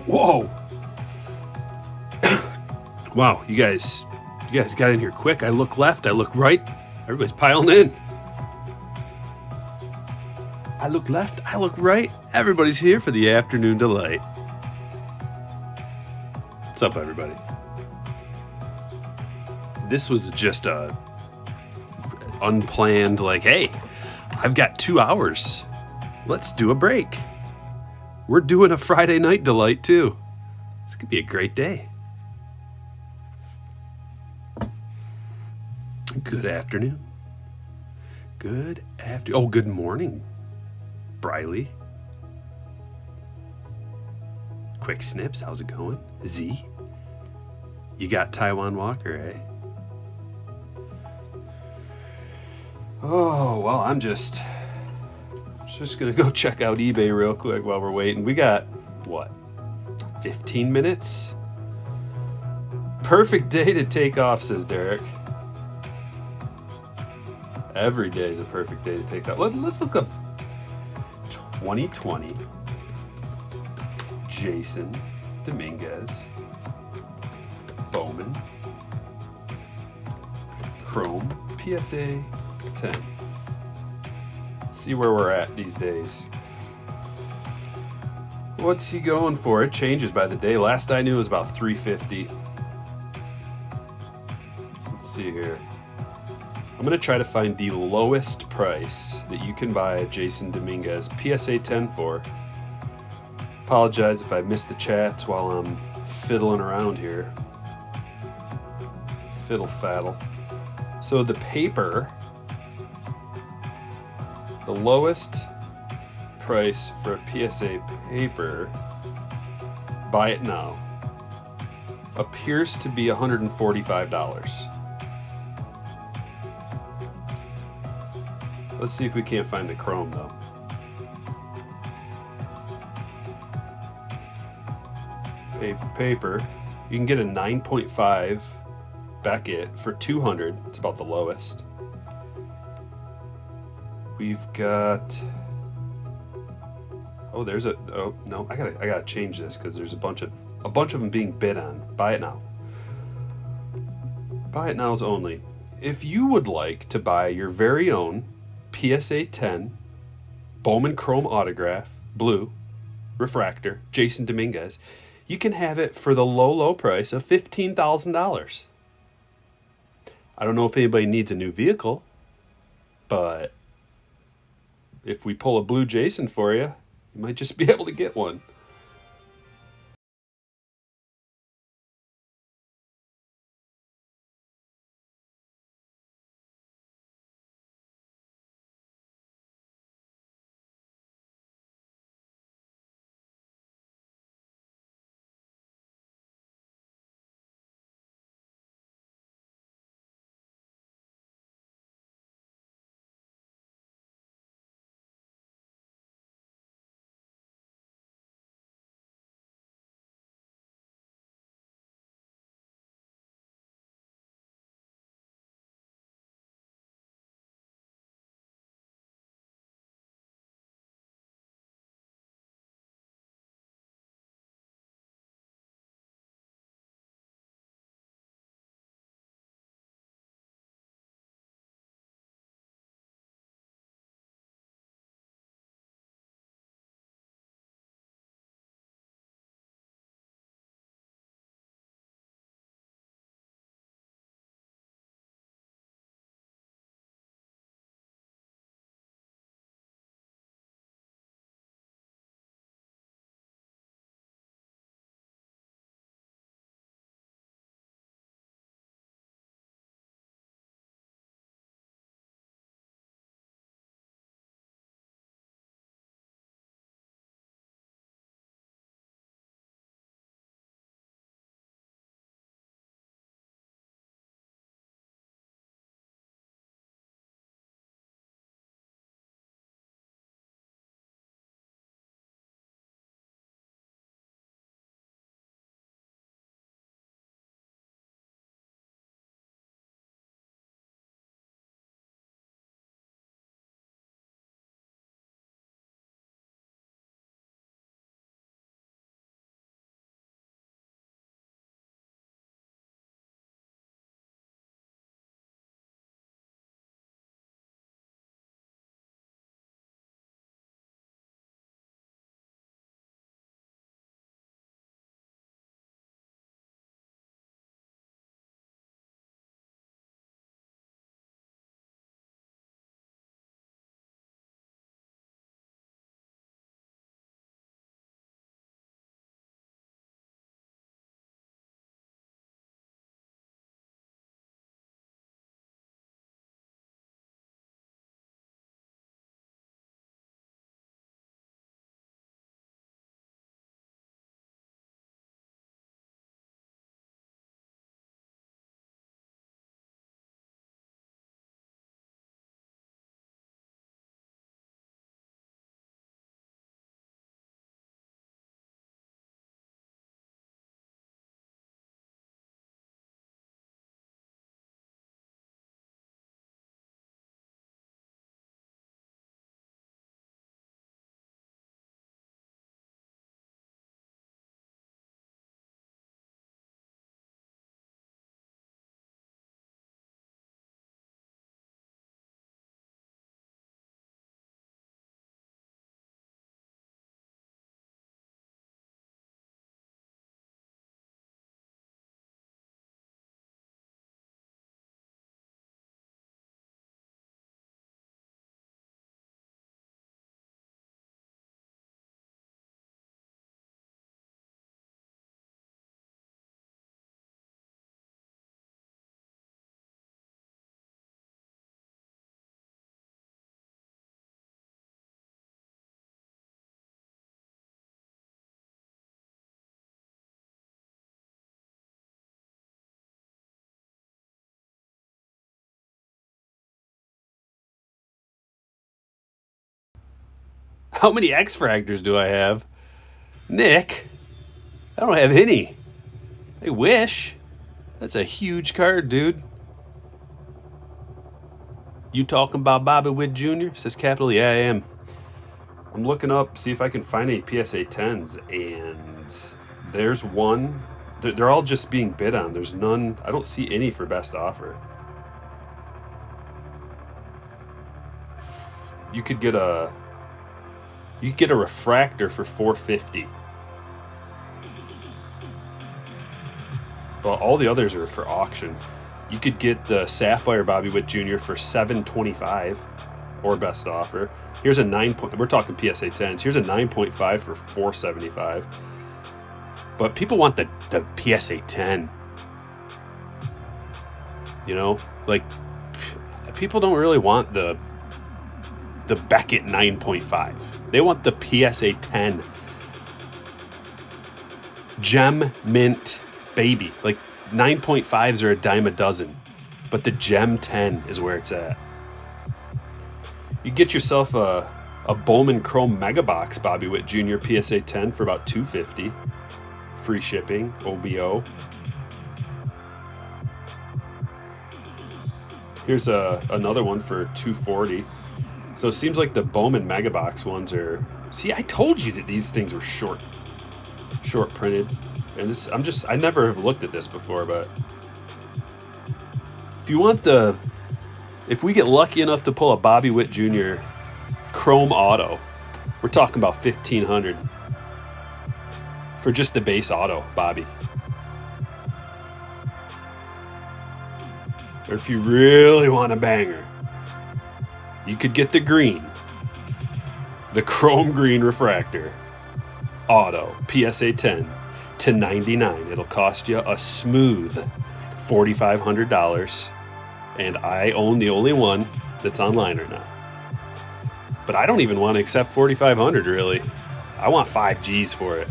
Whoa! Wow, you guys got in here quick. I look left, I look right. Everybody's piling in. I look left, I look right. Everybody's here for the afternoon delight. What's up, everybody? This was just a unplanned, like, hey, I've got 2 hours. Let's do a break. We're doing a Friday night delight, too. This could be a great day. Good afternoon. Good afternoon. Oh, good morning, Briley. Quick Snips, how's it going? Z, you got Taiwan Walker, eh? Oh, well, I'm just gonna go check out eBay real quick while we're waiting. We got, what, 15 minutes? Perfect day to take off, says Derek. Every day is a perfect day to take off. Let's look up 2020 Jason Dominguez Bowman Chrome PSA 10. See where we're at these days. What's he going for? It changes by the day. Last I knew it was about 350. Let's see here. I'm going to try to find the lowest price that you can buy a Jason Dominguez PSA 10 for. Apologize if I missed the chats while I'm fiddling around here. Fiddle faddle. So the paper, the lowest price for a PSA paper, buy it now, appears to be $145. Let's see if we can't find the Chrome though. Paper, you can get a 9.5 Beckett for $200. It's about the lowest. We've got, oh no, I gotta change this because there's a bunch of them being bid on. Buy it now. Buy it now's only. If you would like to buy your very own PSA 10 Bowman Chrome autograph, blue, refractor, Jason Dominguez, you can have it for the low price of $15,000. I don't know if anybody needs a new vehicle, but if we pull a blue Jason for you, you might just be able to get one. How many X-Fractors do I have? Nick, I don't have any. I wish. That's a huge card, dude. You talking about Bobby Witt Jr.? Says Capital. Yeah, I am. I'm looking up, see if I can find any PSA 10s, and there's one. They're all just being bid on. There's none. I don't see any for best offer. You could get a refractor for $450. Well, all the others are for auction. You could get the Sapphire Bobby Witt Jr. for $725 or best offer. Here's a 9. We're talking PSA 10s. Here's a 9.5 for $475. But people want the PSA 10. You know, like people don't really want the Beckett 9.5. They want the PSA 10. Gem mint baby. Like 9.5s are a dime a dozen, but the Gem 10 is where it's at. You get yourself a Bowman Chrome Mega Box Bobby Witt Jr. PSA 10 for about $250. Free shipping, OBO. Here's another one for $240. So it seems like the Bowman Mega Box ones are. See, I told you that these things were short printed, and this I never have looked at this before, but if we get lucky enough to pull a Bobby Witt Jr. Chrome Auto, we're talking about $1,500 for just the base auto Bobby. Or if you really want a banger, you could get the green, the Chrome Green Refractor Auto PSA 10 to $99. It'll cost you a smooth $4,500, and I own the only one that's online right now. But I don't even want to accept $4,500 really. I want 5 G's for it.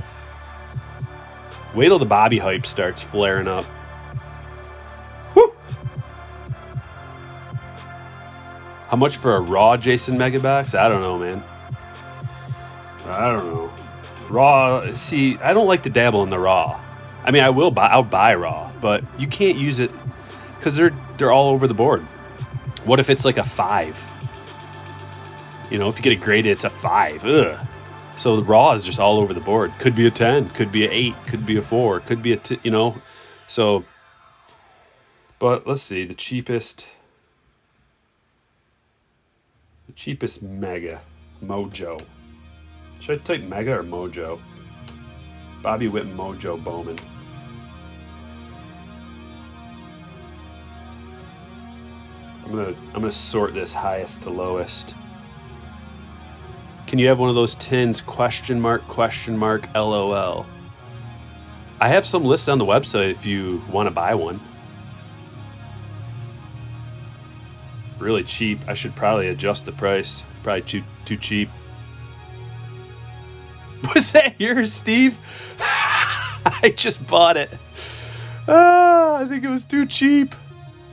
Wait till the Bobby hype starts flaring up. Woo! How much for a raw Jason Megabox? I don't know, man. I don't know. Raw, see, I don't like to dabble in the raw. I mean, I'll buy raw, but you can't use it because they're all over the board. What if it's like a 5? You know, if you get it graded, it's a 5. Ugh. So the raw is just all over the board. Could be a 10, could be an 8, could be a 4, could be you know. So, but let's see, the cheapest Mega Mojo. Should I type Mega or Mojo? Bobby Witt Mojo Bowman. I'm gonna sort this highest to lowest. Can you have one of those tins? Question mark, LOL. I have some listed on the website if you want to buy one. Really cheap. I should probably adjust the price. Probably too cheap. Was that yours, Steve? I just bought it. I think it was too cheap.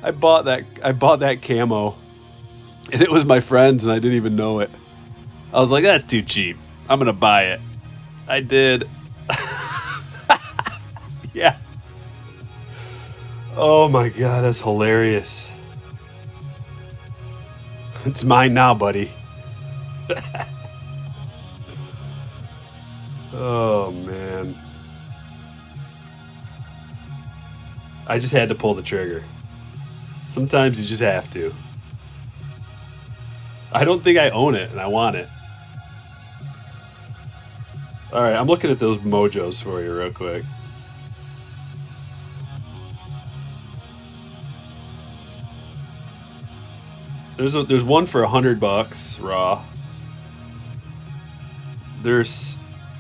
I bought that camo, and it was my friend's, and I didn't even know it. I was like, that's too cheap. I'm gonna buy it. I did. Yeah. Oh my god, that's hilarious. It's mine now, buddy. Oh man. I just had to pull the trigger. Sometimes you just have to. I don't think I own it, and I want it. Alright, I'm looking at those Mojos for you real quick. There's one for $100 raw. There's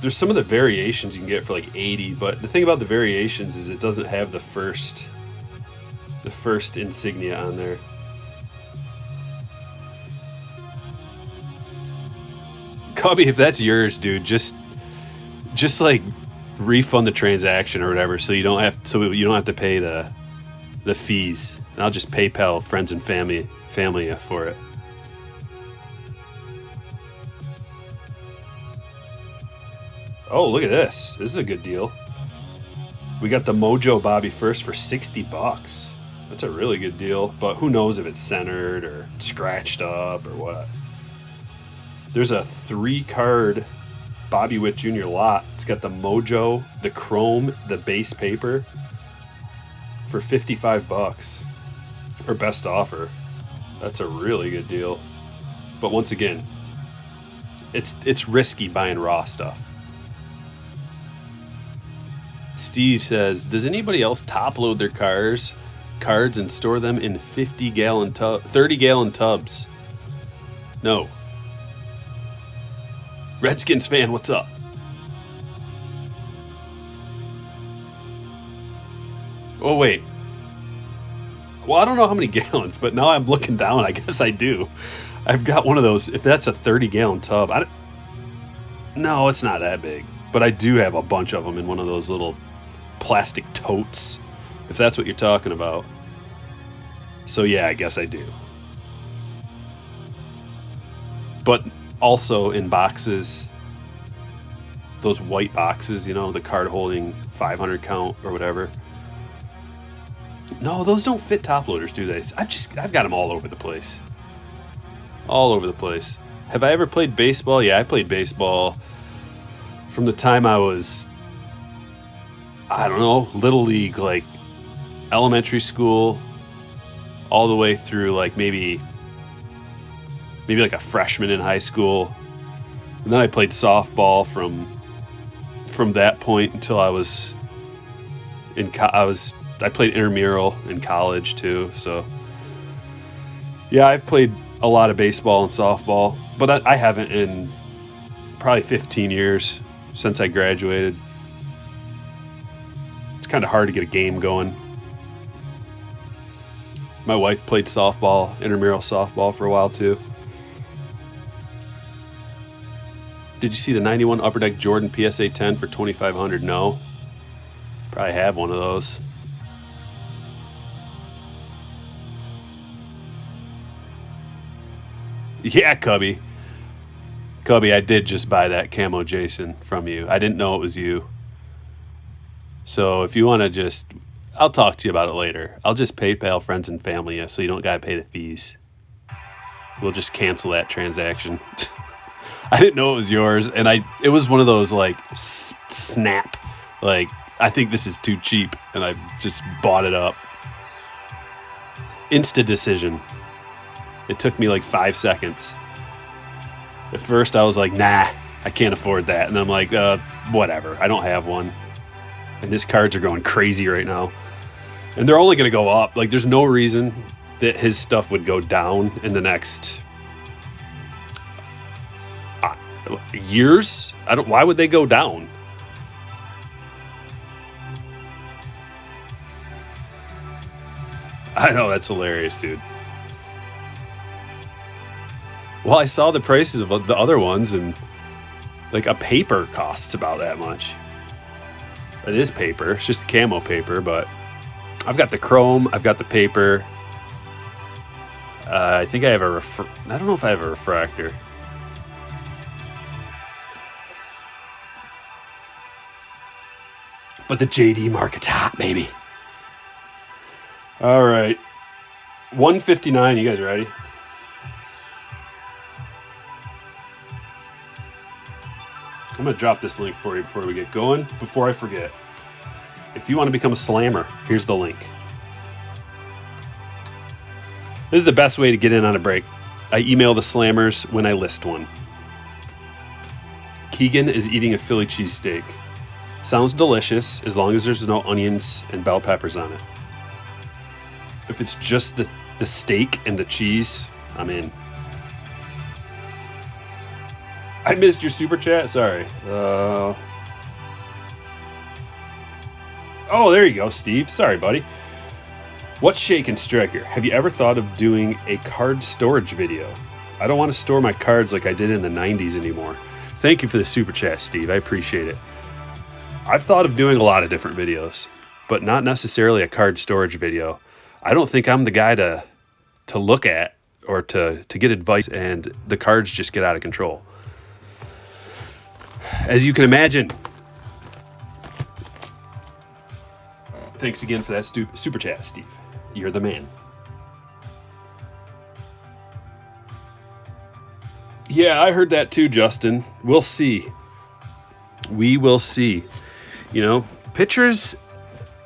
some of the variations you can get for like 80, but the thing about the variations is it doesn't have the first insignia on there. Cubby, if that's yours, dude, just like refund the transaction or whatever, so you don't have to pay the fees. And I'll just PayPal friends and family for it. Oh, look at this. This is a good deal. We got the Mojo Bobby First for $60. That's a really good deal, but who knows if it's centered or scratched up or what. There's a 3-card Bobby Witt Jr. lot. It's got the Mojo, the Chrome, the base paper for $55 for best offer. That's a really good deal. But once again, it's risky buying raw stuff. Steve says, does anybody else top load their cards and store them in 30-gallon tubs? No. Redskins fan, what's up? Oh, wait. Well, I don't know how many gallons, but now I'm looking down. I guess I do. I've got one of those. If that's a 30-gallon tub, no, it's not that big. But I do have a bunch of them in one of those little plastic totes, if that's what you're talking about. So yeah, I guess I do. But also in boxes, those white boxes, you know, the card holding 500 count or whatever. No, those don't fit top loaders, do they? I've got them all over the place. All over the place. Have I ever played baseball? Yeah, I played baseball from the time I was, I don't know, little league, like elementary school, all the way through like maybe like a freshman in high school. And then I played softball from that point until I was I played intramural in college too. So yeah, I've played a lot of baseball and softball, but I haven't in probably 15 years since I graduated. It's kind of hard to get a game going. My wife played softball, intramural softball for a while too. Did you see the 91 Upper Deck Jordan PSA 10 for $2,500? No. Probably have one of those. Yeah, Cubby. Cubby, I did just buy that camo Jason from you. I didn't know it was you. So if you want to I'll talk to you about it later. I'll just PayPal friends and family so you don't got to pay the fees. We'll just cancel that transaction. I didn't know it was yours, and it was one of those like snap, like I think this is too cheap, and I just bought it up. Insta decision. It took me like 5 seconds. At first, I was like, nah, I can't afford that, and I'm like, whatever, I don't have one. And his cards are going crazy right now, and they're only going to go up. Like, there's no reason that his stuff would go down in the next years. Why would they go down? I know, that's hilarious, dude. Well, I saw the prices of the other ones, and like a paper costs about that much. It is paper. It's just camo paper, but I've got the chrome. I've got the paper. I think I have I don't know if I have a refractor. But the JD market's hot, baby. All right. 159. You guys ready? I'm going to drop this link for you before we get going. Before I forget, if you want to become a slammer, here's the link. This is the best way to get in on a break. I email the slammers when I list one. Keegan is eating a Philly cheesesteak. Sounds delicious as long as there's no onions and bell peppers on it. If it's just the steak and the cheese, I'm in. I missed your super chat. Sorry. Oh, there you go, Steve. Sorry, buddy. What's shaking, Stryker? Have you ever thought of doing a card storage video? I don't want to store my cards like I did in the 90s anymore. Thank you for the super chat, Steve. I appreciate it. I've thought of doing a lot of different videos, but not necessarily a card storage video. I don't think I'm the guy to look at or to get advice, and the cards just get out of control. as you can imagine. Thanks again for that super chat, Steve. You're the man. Yeah, I heard that too, Justin. We'll see. We will see. You know, pitchers,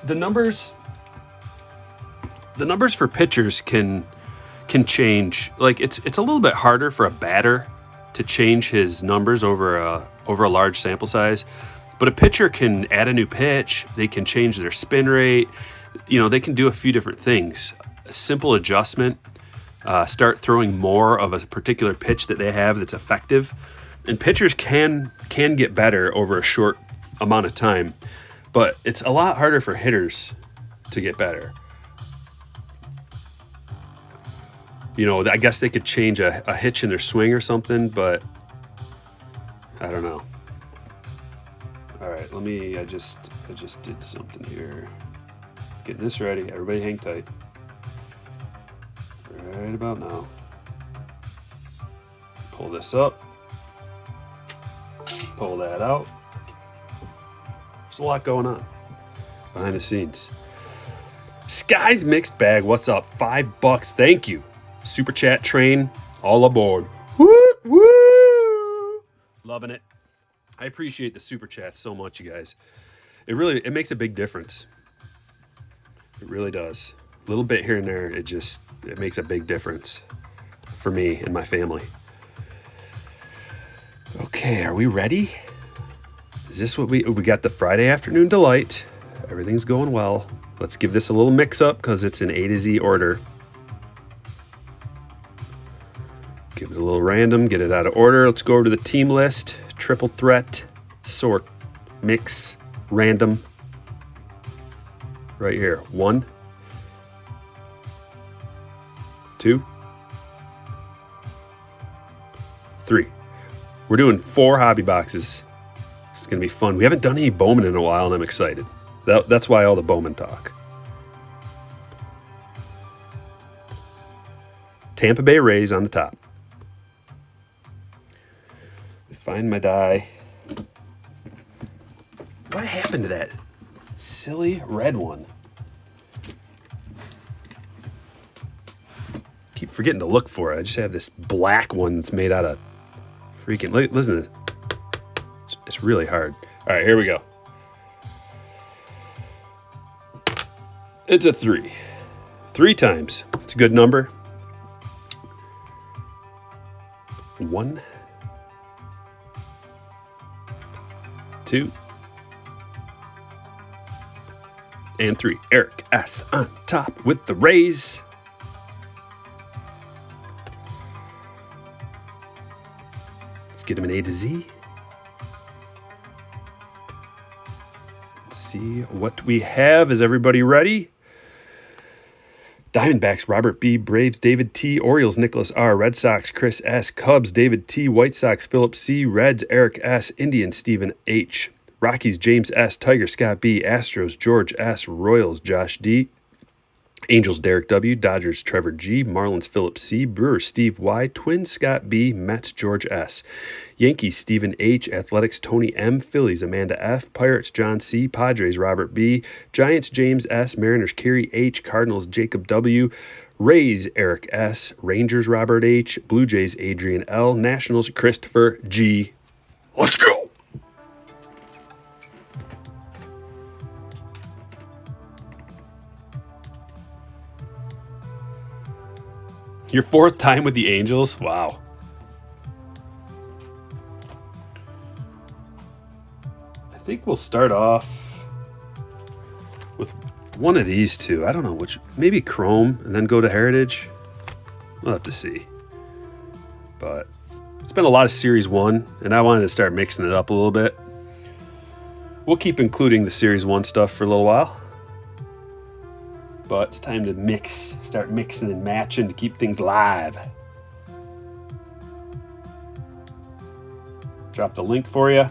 the numbers for pitchers can change. Like it's a little bit harder for a batter to change his numbers over a large sample size, but a pitcher can add a new pitch. They can change their spin rate. You know, they can do a few different things. A simple adjustment. Start throwing more of a particular pitch that they have that's effective. And pitchers can get better over a short amount of time, but it's a lot harder for hitters to get better. You know, I guess they could change a hitch in their swing or something, but I don't know. All right, I just did something here. Getting this ready. Everybody hang tight. Right about now. Pull this up. Pull that out. There's a lot going on behind the scenes. Sky's Mixed Bag, what's up? $5, thank you. Super chat train, all aboard. Woo, woo! Loving it. I appreciate the super chats so much, you guys. It makes a big difference. It really does. A little bit here and there, it makes a big difference for me and my family. Okay, are we ready? Is this what we got? The Friday afternoon delight. Everything's going well. Let's give this a little mix up because it's an A to Z order. Give it a little random, get it out of order. Let's go over to the team list. Triple threat, sort, mix, random. Right here. 1, 2, 3. We're doing 4 hobby boxes. It's going to be fun. We haven't done any Bowman in a while, and I'm excited. That's why all the Bowman talk. Tampa Bay Rays on the top. Find my die. What happened to that silly red one? Keep forgetting to look for it. I just have this black one that's made out of freaking... Listen to this. It's really hard. All right, here we go. It's a 3. 3 times. It's a good number. 1, 2, and 3. Eric S. on top with the Rays. Let's get him an A to Z. Let's see what we have. Is everybody ready? Diamondbacks, Robert B. Braves, David T. Orioles, Nicholas R. Red Sox, Chris S. Cubs, David T. White Sox, Philip C. Reds, Eric S. Indians, Stephen H. Rockies, James S. Tiger, Scott B. Astros, George S. Royals, Josh D. Angels, Derek W. Dodgers, Trevor G. Marlins, Philip C. Brewers, Steve Y. Twins, Scott B. Mets, George S. Yankees, Stephen H. Athletics, Tony M. Phillies, Amanda F. Pirates, John C. Padres, Robert B. Giants, James S. Mariners, Kerry H. Cardinals, Jacob W. Rays, Eric S. Rangers, Robert H. Blue Jays, Adrian L. Nationals, Christopher G. Let's go! Your 4th time with the Angels? Wow. I think we'll start off with one of these two. I don't know which. Maybe Chrome and then go to Heritage. We'll have to see. But it's been a lot of Series 1, and I wanted to start mixing it up a little bit. We'll keep including the Series 1 stuff for a little while. But it's time to start mixing and matching to keep things live. Drop the link for you.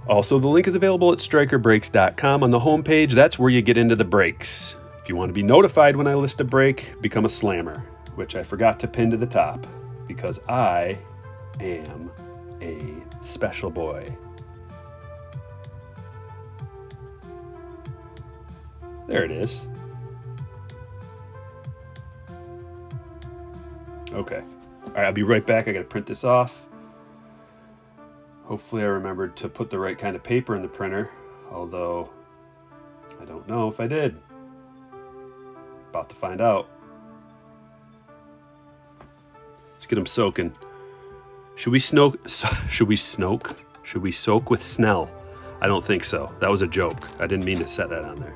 Also, the link is available at strikerbrakes.com on the homepage. That's where you get into the brakes. If you want to be notified when I list a brake, become a slammer, which I forgot to pin to the top because I am a special boy. There it is. Okay. All right, I'll be right back. I got to print this off. Hopefully I remembered to put the right kind of paper in the printer, although I don't know if I did. About to find out. Let's get them soaking. Should we soak with Snell? I don't think so. That was a joke. I didn't mean to set that on there.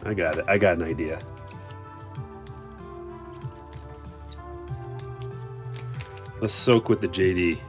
I got it. I got an idea. Let's soak with the JD.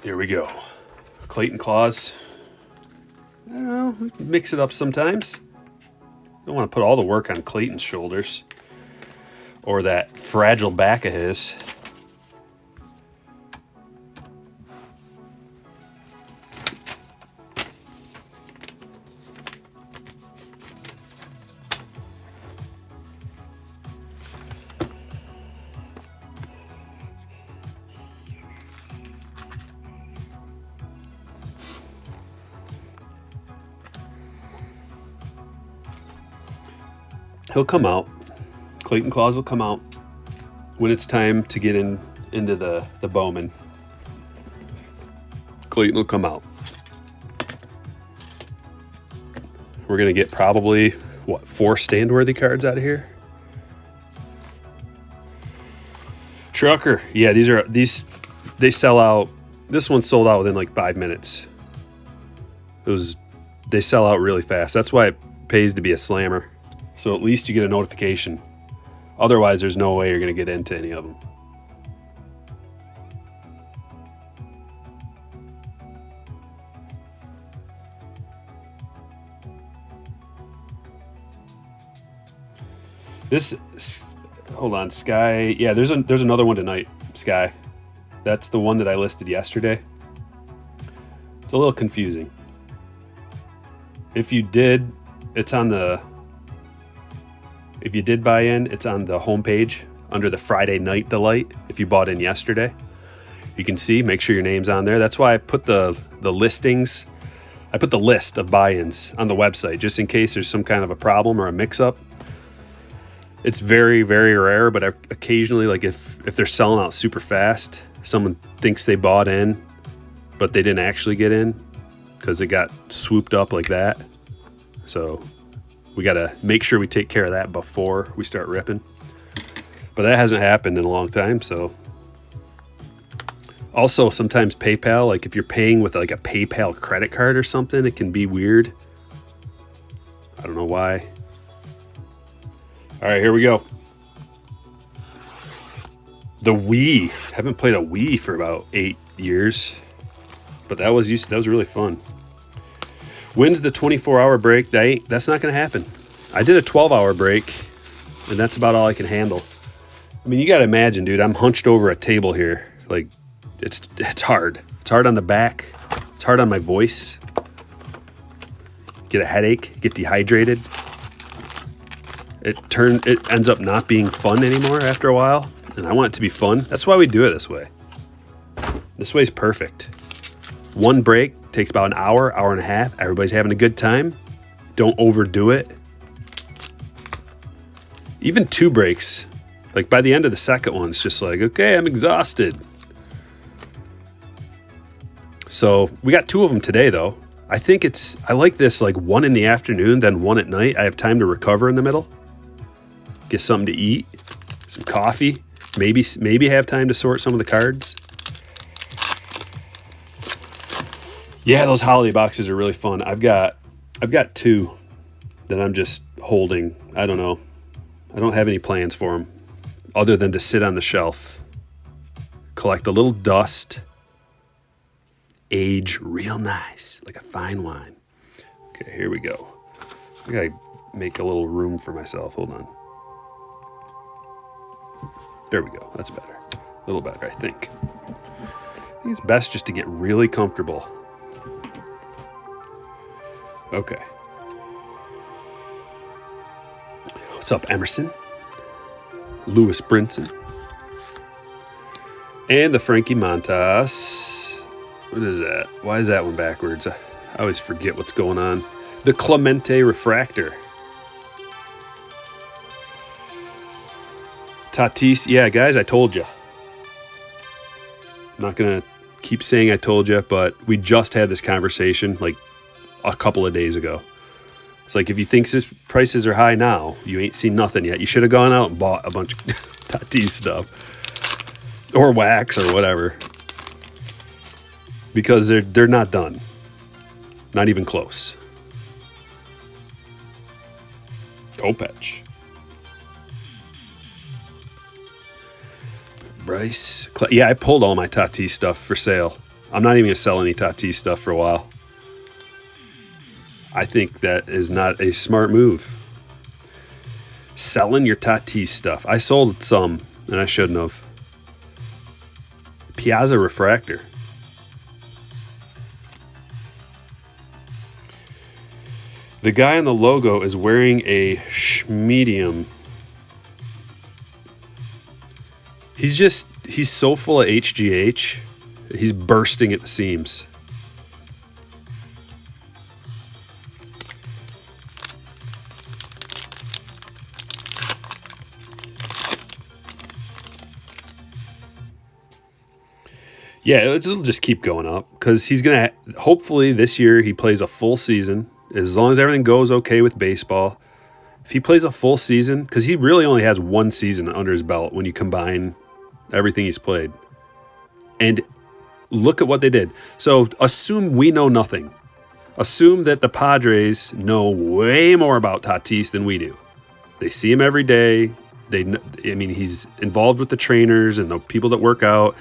Here we go. Clayton claws. I don't know, we can mix it up sometimes. Don't want to put all the work on Clayton's shoulders or that fragile back of his. He'll come out. Clayton claws will come out when it's time to get into the Bowman. Clayton will come out. We're gonna get probably 4 stand-worthy cards out of here. Trucker, yeah, they sell out. This one sold out within like 5 minutes. They sell out really fast. That's why it pays to be a slammer. So at least you get a notification. Otherwise, there's no way you're going to get into any of them. Hold on, Sky. Yeah, there's another one tonight, Sky. That's the one that I listed yesterday. It's a little confusing. If you did buy in, it's on the homepage under the Friday Night Delight. If you bought in yesterday, you can see, make sure your name's on there. That's why I put the listings. I put the list of buy-ins on the website just in case there's some kind of a problem or a mix-up. It's very, very rare, but occasionally, like if they're selling out super fast, someone thinks they bought in, but they didn't actually get in because it got swooped up like that. So we got to make sure we take care of that before we start ripping. But that hasn't happened in a long time, so. Also, sometimes PayPal, like if you're paying with like a PayPal credit card or something, it can be weird. I don't know why. All right, here we go. The Wii. Haven't played a Wii for about 8 years, but that was really fun. When's the 24-hour break? That's not going to happen. I did a 12-hour break, and that's about all I can handle. I mean, you got to imagine, dude, I'm hunched over a table here. Like, it's hard. It's hard on the back. It's hard on my voice. Get a headache. Get dehydrated. It ends up not being fun anymore after a while, and I want it to be fun. That's why we do it this way. This way's perfect. One break takes about an hour and a half. Everybody's having a good time. don't overdo it. Even 2 breaks, like by the end of the second one, it's just like, okay, I'm exhausted. So we got 2 of them today, though. I like this, like 1 in the afternoon, then 1 at night. I have time to recover in the middle. Get something to eat, some coffee, maybe have time to sort some of the cards. Yeah, those holiday boxes are really fun. I've got 2 that I'm just holding. I don't know. I don't have any plans for them other than to sit on the shelf, collect a little dust, age real nice, like a fine wine. Okay, here we go. I gotta make a little room for myself. Hold on. There we go. That's better. A little better, I think. I think it's best just to get really comfortable. Okay. What's up, Emerson? Lewis Brinson. And the Frankie Montas. What is that? Why is that one backwards? I always forget what's going on. The Clemente Refractor. Tatis. Yeah, guys, I told you. I'm not going to keep saying I told you, but we just had this conversation like a couple of days ago. It's like, if you think his prices are high now, you ain't seen nothing yet. You should have gone out and bought a bunch of Tatis stuff or wax or whatever, because they're not done. Not even close. Kopech. Bryce. Yeah, I pulled all my Tatis stuff for sale. I'm not even going to sell any Tatis stuff for a while. I think that is not a smart move. Selling your Tatis stuff. I sold some, and I shouldn't have. Piazza Refractor. The guy on the logo is wearing a medium. He's so full of HGH. He's bursting at the seams. Yeah, it'll just keep going up because he's going to, hopefully this year he plays a full season. As long as everything goes okay with baseball. If he plays a full season, because he really only has 1 season under his belt when you combine everything he's played. And look at what they did. So assume we know nothing. Assume that the Padres know way more about Tatis than we do. They see him every day. He's involved with the trainers and the people that work out.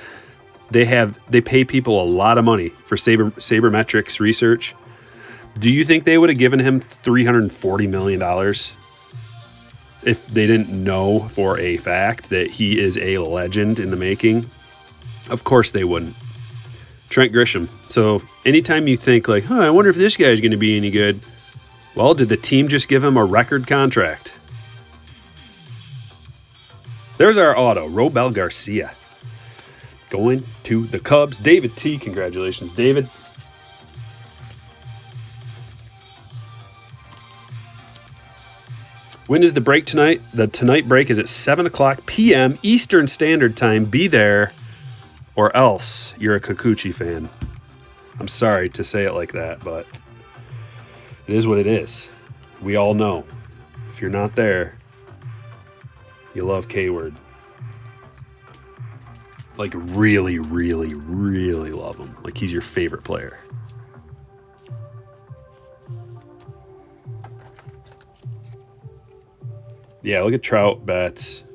They pay people a lot of money for sabermetrics research. Do you think they would have given him $340 million if they didn't know for a fact that he is a legend in the making? Of course they wouldn't. Trent Grisham. So anytime you think like, I wonder if this guy's going to be any good. Well, did the team just give him a record contract? There's our auto, Robel Garcia. Going to the Cubs. David T. Congratulations, David. When is the break tonight? The tonight break is at 7 o'clock p.m. Eastern Standard Time. Be there, or else you're a Kikuchi fan. I'm sorry to say it like that, but it is what it is. We all know. If you're not there, you love K-Word. Like really, really, really love him. Like he's your favorite player. Yeah, look at Trout, Betts.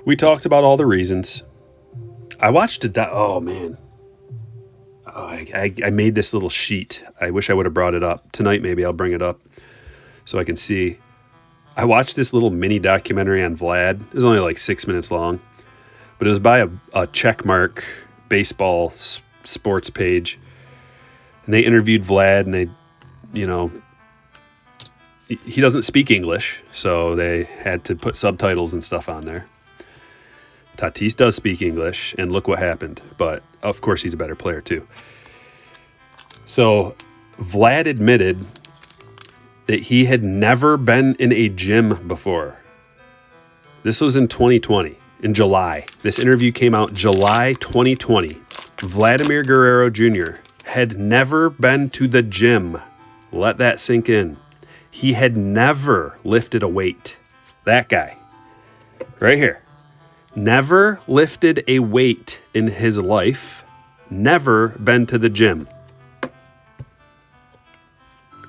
We talked about all the reasons. I watched it. Oh, man. Oh, I made this little sheet. I wish I would have brought it up. Tonight, maybe I'll bring it up so I can see. I watched this little mini documentary on Vlad. It was only like 6 minutes long. But it was by a checkmark baseball sports page. And they interviewed Vlad, and he doesn't speak English, so they had to put subtitles and stuff on there. Tatis does speak English, and look what happened. But, of course, he's a better player, too. So, Vlad admitted that he had never been in a gym before. This was in 2020, in July. This interview came out July 2020. Vladimir Guerrero Jr. had never been to the gym. Let that sink in. He had never lifted a weight. That guy. Right here. Never lifted a weight in his life. Never been to the gym.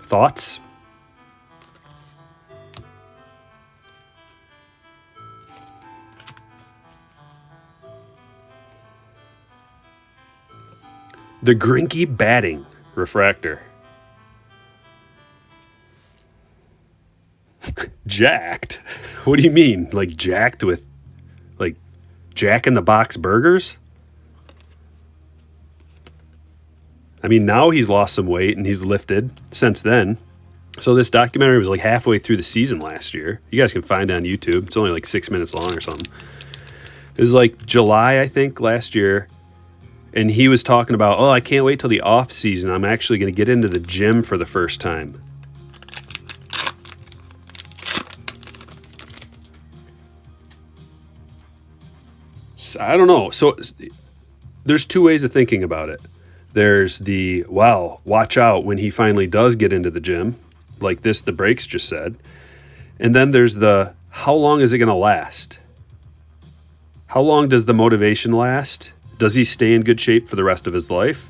Thoughts? The Greinke batting refractor. Jacked? What do you mean? Like jacked with, like, Jack in the Box burgers? I mean, now he's lost some weight and he's lifted since then. So this documentary was like halfway through the season last year. You guys can find it on YouTube. It's only like 6 minutes long or something. It was like July, I think, last year. And he was talking about, oh, I can't wait till the off season. I'm actually going to get into the gym for the first time. So, I don't know. So there's two ways of thinking about it. There's the, wow, watch out when he finally does get into the gym, like the breaks just said. And then there's the, how long is it going to last? How long does the motivation last? Does he stay in good shape for the rest of his life?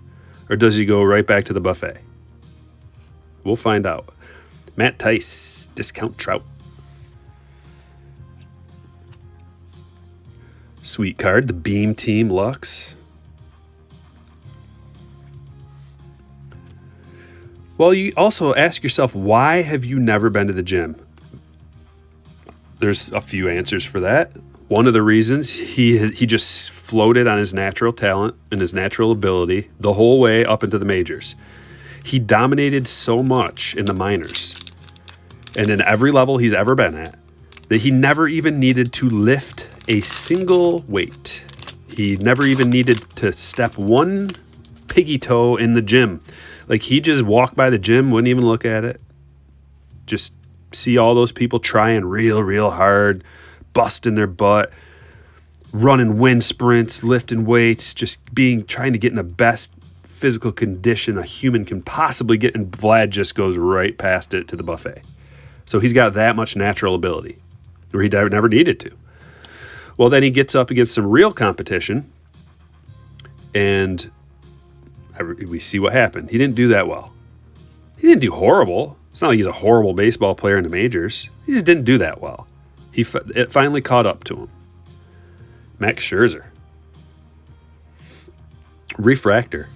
Or does he go right back to the buffet? We'll find out. Matt Tice, discount trout. Sweet card, the Beam Team Lux. Well, you also ask yourself, why have you never been to the gym? There's a few answers for that. One of the reasons, he just floated on his natural talent and his natural ability the whole way up into the majors. He dominated so much in the minors and in every level he's ever been at that he never even needed to lift a single weight. He never even needed to step one piggy toe in the gym. Like, he just walked by the gym, wouldn't even look at it. Just see all those people trying real hard, busting their butt, running wind sprints, lifting weights, just trying to get in the best physical condition a human can possibly get, and Vlad just goes right past it to the buffet. So he's got that much natural ability where he never needed to. Well, then he gets up against some real competition, and we see what happened. He didn't do that well. He didn't do horrible. It's not like he's a horrible baseball player in the majors. He just didn't do that well. It finally caught up to him. Max Scherzer. Refractor.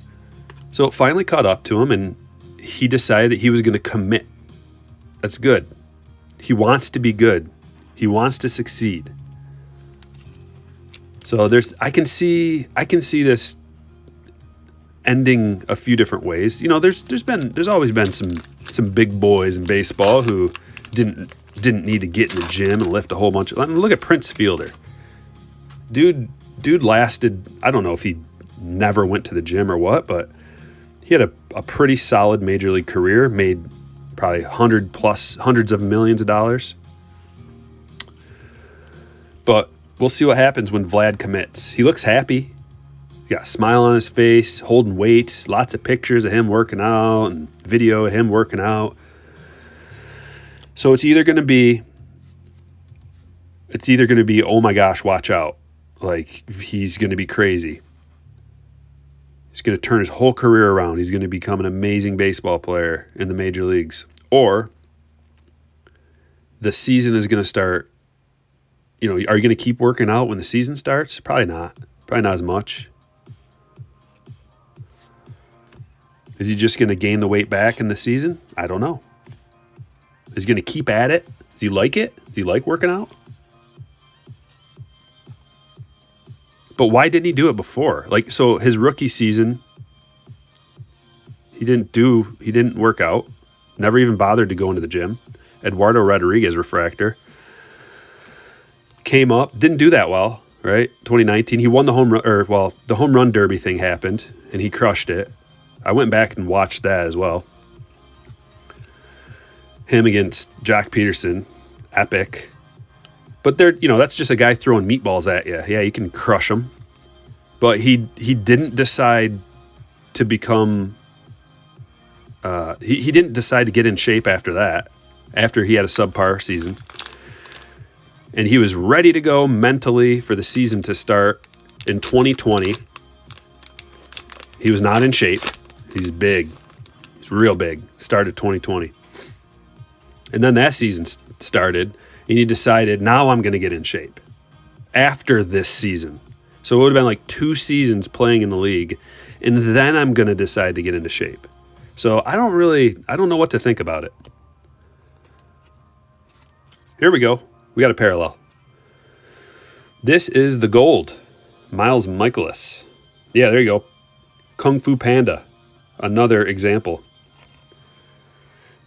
So it finally caught up to him, and he decided that he was going to commit. That's good. He wants to be good. He wants to succeed. So I can see this ending a few different ways. You know, there's always been some big boys in baseball who didn't need to get in the gym and lift a whole bunch of. I mean, look at Prince Fielder. Dude lasted. I don't know if he never went to the gym or what, but he had a pretty solid major league career. Made probably hundreds of millions of dollars. But we'll see what happens when Vlad commits. He looks happy. He got a smile on his face, holding weights, lots of pictures of him working out and video of him working out. So it's either going to be, oh my gosh, watch out. Like, he's going to be crazy. He's going to turn his whole career around. He's going to become an amazing baseball player in the major leagues. Or the season is going to start. You know, are you going to keep working out when the season starts? Probably not. Probably not as much. Is he just going to gain the weight back in the season? I don't know. Is he going to keep at it? Does he like it? Does he like working out? But why didn't he do it before? Like, so his rookie season, he didn't work out. Never even bothered to go into the gym. Eduardo Rodriguez, refractor. Came up, didn't do that well, right? 2019. He won the the home run derby thing happened, and he crushed it. I went back and watched that as well. Him against Jock Peterson, epic. But that's just a guy throwing meatballs at you. Yeah, you can crush him. But he didn't decide to become. He didn't decide to get in shape after that. After he had a subpar season, and he was ready to go mentally for the season to start in 2020. He was not in shape. He's big. He's real big. Started 2020. And then that season started, and he decided, now I'm going to get in shape after this season. So it would have been like 2 seasons playing in the league, and then I'm going to decide to get into shape. So I don't know what to think about it. Here we go. We got a parallel. This is the gold. Miles Michaelis. Yeah, there you go. Kung Fu Panda. Another example.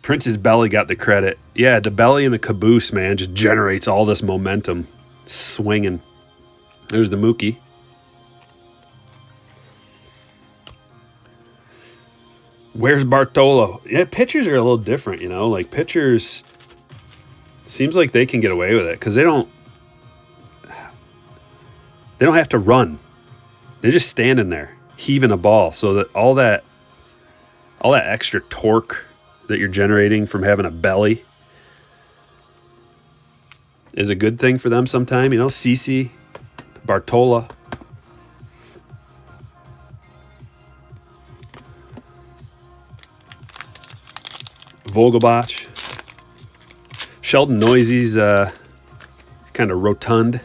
Prince's belly got the credit. Yeah, the belly and the caboose, man, just generates all this momentum. Swinging. There's the Mookie. Where's Bartolo? Yeah, pitchers are a little different, Like pitchers, seems like they can get away with it because they don't have to run. They're just standing there, heaving a ball, so that all that extra torque that you're generating from having a belly is a good thing for them sometime. CC, Bartola. Vogelbach. Sheldon Noisy's kind of rotund.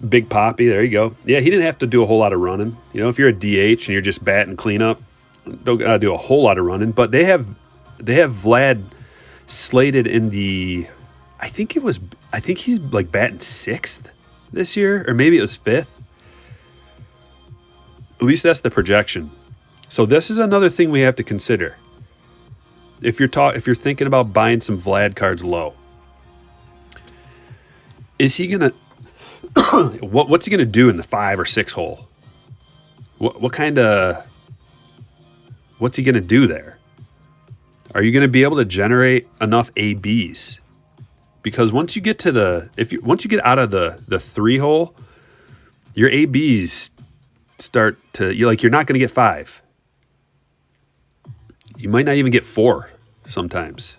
Big Poppy, there you go. Yeah, he didn't have to do a whole lot of running. If you're a DH and you're just batting cleanup, don't gotta do a whole lot of running. But they have Vlad slated in the, I think he's like batting 6th this year, or maybe it was 5th. At least that's the projection. So this is another thing we have to consider. If you're thinking about buying some Vlad cards low, is he gonna what's he gonna do in the 5 or 6 hole? What's he gonna do there? Are you gonna be able to generate enough ABs? Because once you get out of the 3 hole, your ABs start to, you're not gonna get 5. You might not even get 4 sometimes.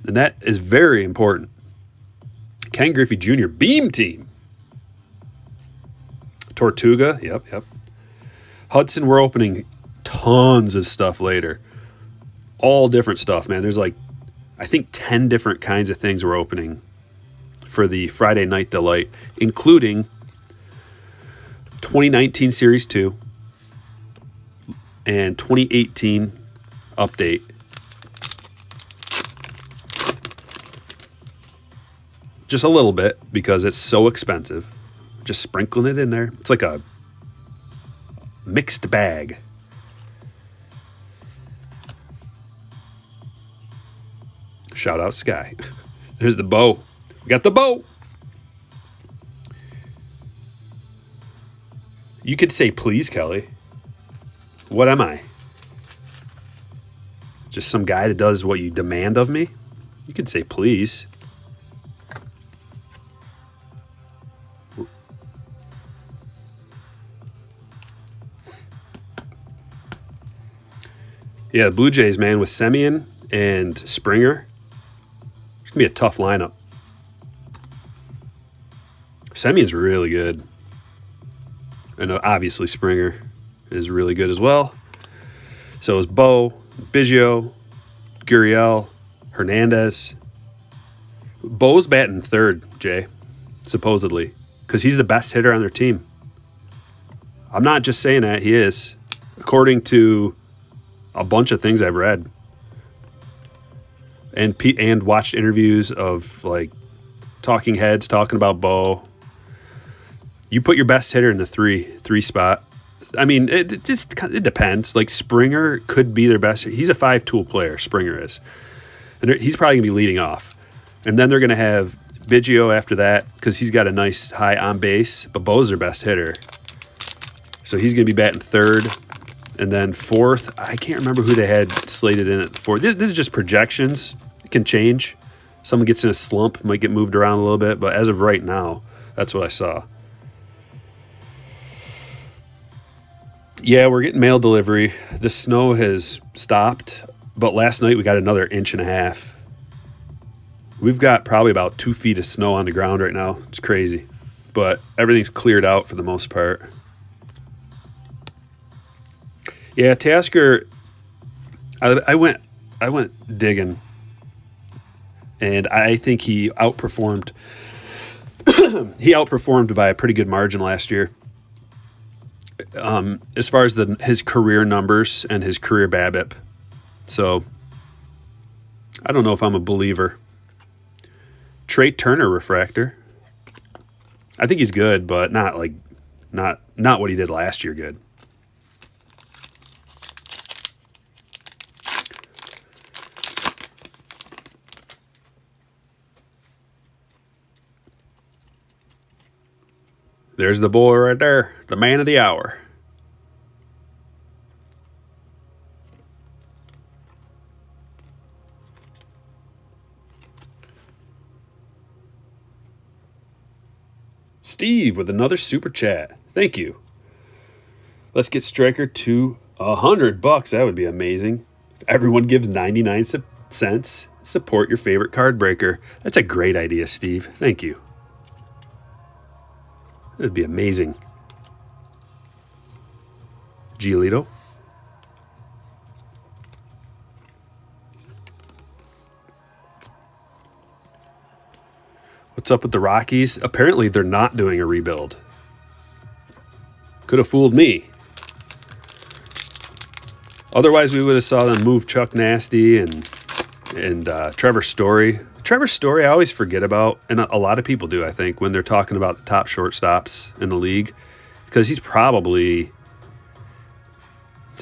And that is very important. Ken Griffey Jr., Beam Team. Tortuga, yep. Hudson, we're opening tons of stuff later. All different stuff, man. There's I think 10 different kinds of things we're opening for the Friday Night Delight, including 2019 Series 2 and 2018 update. Just a little bit because it's so expensive. Just sprinkling it in there. It's like a mixed bag. Shout out Sky. There's the bow. We got the bow. You could say please, Kelly. What am I? Just some guy that does what you demand of me? You could say please. Yeah, the Blue Jays, man, with Semien and Springer. It's going to be a tough lineup. Semien's really good. And obviously Springer is really good as well. So is Bo, Biggio, Gurriel, Hernandez. Bo's batting 3rd, Jay, supposedly, because he's the best hitter on their team. I'm not just saying that. He is. According to a bunch of things I've read and watched interviews of talking heads talking about Bo. You put your best hitter in the three spot. I mean, it depends. Springer could be their best. He's a 5-tool player, Springer is. And he's probably going to be leading off. And then they're going to have Biggio after that because he's got a nice high on base, but Bo's their best hitter. So he's going to be batting third. And then fourth, I can't remember who they had slated in at fourth. This is just projections. It can change. Someone gets in a slump, might get moved around a little bit, but as of right now, that's what I saw. Yeah, we're getting mail delivery. The snow has stopped, but last night we got another 1.5 inches. We've got probably about 2 feet of snow on the ground right now. It's crazy, but everything's cleared out for the most part. Yeah, Tasker, I went digging, and I think he outperformed. He outperformed by a pretty good margin last year. As far as his career numbers and his career BABIP. So I don't know if I'm a believer. Trey Turner refractor. I think he's good, but not what he did last year good. There's the boy right there, the man of the hour. Steve with another super chat. Thank you. Let's get Stryker to $100. That would be amazing. If everyone gives 99 cents, support your favorite card breaker. That's a great idea, Steve. Thank you. That would be amazing. Giolito. What's up with the Rockies? Apparently they're not doing a rebuild. Could have fooled me. Otherwise we would have saw them move Chuck Nasty and Trevor Story. Trevor Story I always forget about, and a lot of people do, I think, when they're talking about the top shortstops in the league, because he's probably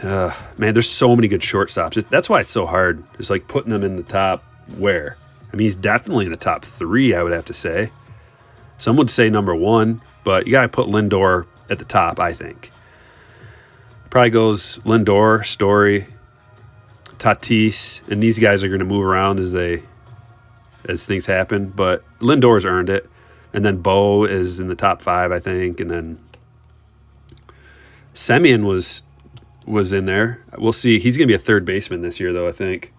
man, there's so many good shortstops. That's why it's so hard. It's like putting them in the top where? I mean, he's definitely in the top 3, I would have to say. Some would say number 1, but you got to put Lindor at the top, I think. Probably goes Lindor, Story, Tatis, and these guys are going to move around as things happen, but Lindor's earned it. And then Bo is in the top 5, I think, and then Semien was in there. We'll see. He's going to be a third baseman this year, though, I think.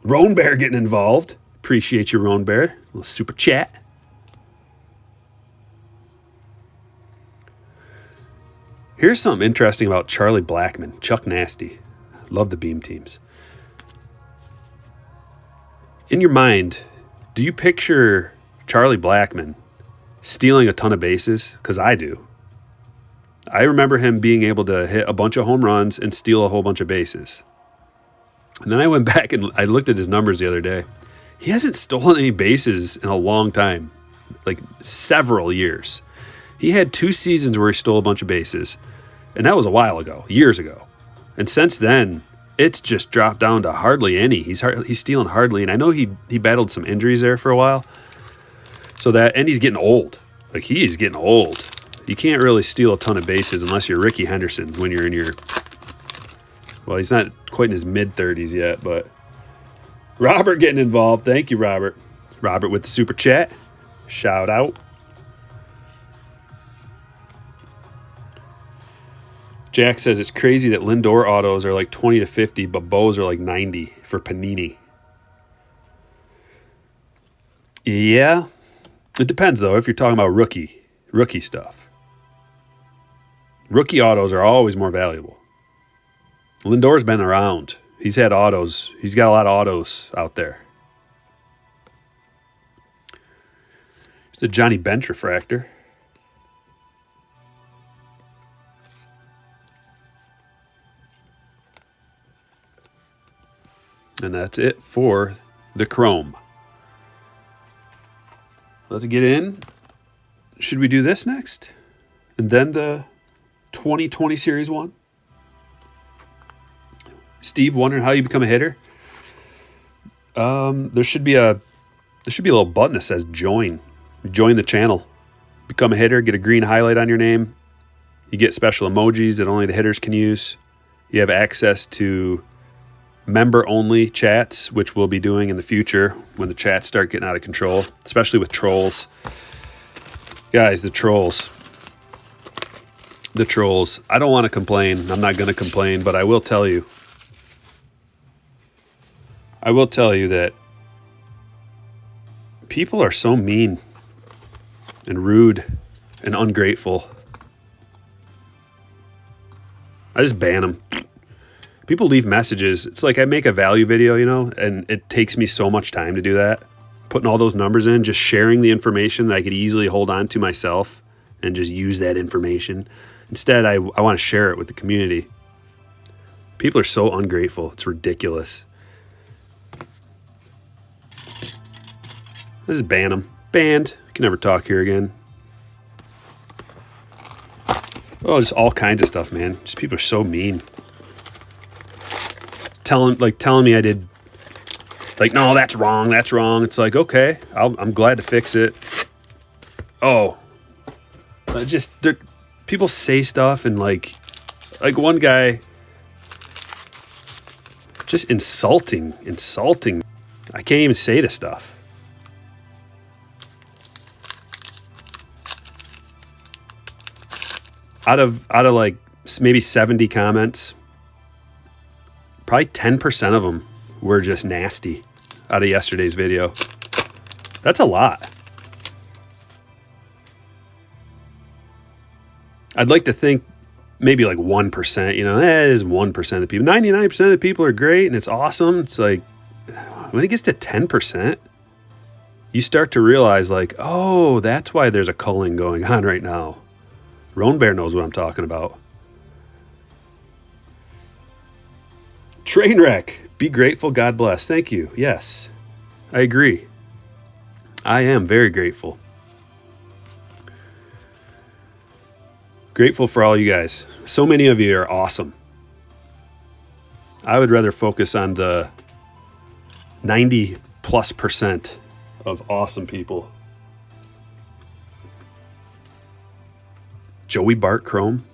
Roan Bear getting involved. Appreciate you, Roan Bear. A little super chat. Here's something interesting about Charlie Blackmon, Chuck Nasty. Love the beam teams. In your mind, do you picture Charlie Blackmon stealing a ton of bases? Because I do. I remember him being able to hit a bunch of home runs and steal a whole bunch of bases. And then I went back and I looked at his numbers the other day. He hasn't stolen any bases in a long time, like several years. He had 2 seasons where he stole a bunch of bases, and that was a while ago, years ago. And since then, it's just dropped down to hardly any. He's stealing hardly, and I know he battled some injuries there for a while. And he's getting old. Like, he is getting old. You can't really steal a ton of bases unless you're Ricky Henderson when you're in your... Well, he's not quite in his mid-30s yet, but... Robert getting involved. Thank you, Robert. Robert with the super chat. Shout out. Jack says it's crazy that Lindor autos are like 20 to 50, but Bo's are like 90 for Panini. Yeah. It depends, though, if you're talking about rookie stuff. Rookie autos are always more valuable. Lindor's been around. He's had autos. He's got a lot of autos out there. It's a Johnny Bench refractor. And that's it for the Chrome. Let's get in. Should we do this next? And then the 2020 Series 1? Steve wondering how you become a hitter. There should be a little button that says join. Join the channel. Become a hitter. Get a green highlight on your name. You get special emojis that only the hitters can use. You have access to member-only chats, which we'll be doing in the future when the chats start getting out of control, especially with trolls. Guys, the trolls. The trolls. I don't want to complain. I'm not going to complain, but I will tell you. That people are so mean and rude and ungrateful. I just ban them. People leave messages. It's like I make a value video, you know, and it takes me so much time to do that. Putting all those numbers in, just sharing the information that I could easily hold on to myself and just use that information. Instead, I want to share it with the community. People are so ungrateful. It's ridiculous. Let's just ban them. Banned. Can never talk here again. Oh, just all kinds of stuff, man. Just people are so mean. Telling me I did, like, no, that's wrong. That's wrong. It's like, okay, I'm glad to fix it. Oh, people say stuff and like one guy just insulting. I can't even say this stuff. Out of like maybe 70 comments, probably 10% of them were just nasty out of yesterday's video. That's a lot. I'd like to think maybe like 1%, you know, that is 1% of the people. 99% of the people are great and it's awesome. It's like, when it gets to 10%, you start to realize like, oh, that's why there's a culling going on right now. Roan Bear knows what I'm talking about. Trainwreck. Be grateful. God bless. Thank you. Yes, I agree. I am very grateful. Grateful for all you guys. So many of you are awesome. I would rather focus on the 90+% of awesome people. Joey Bart Chrome.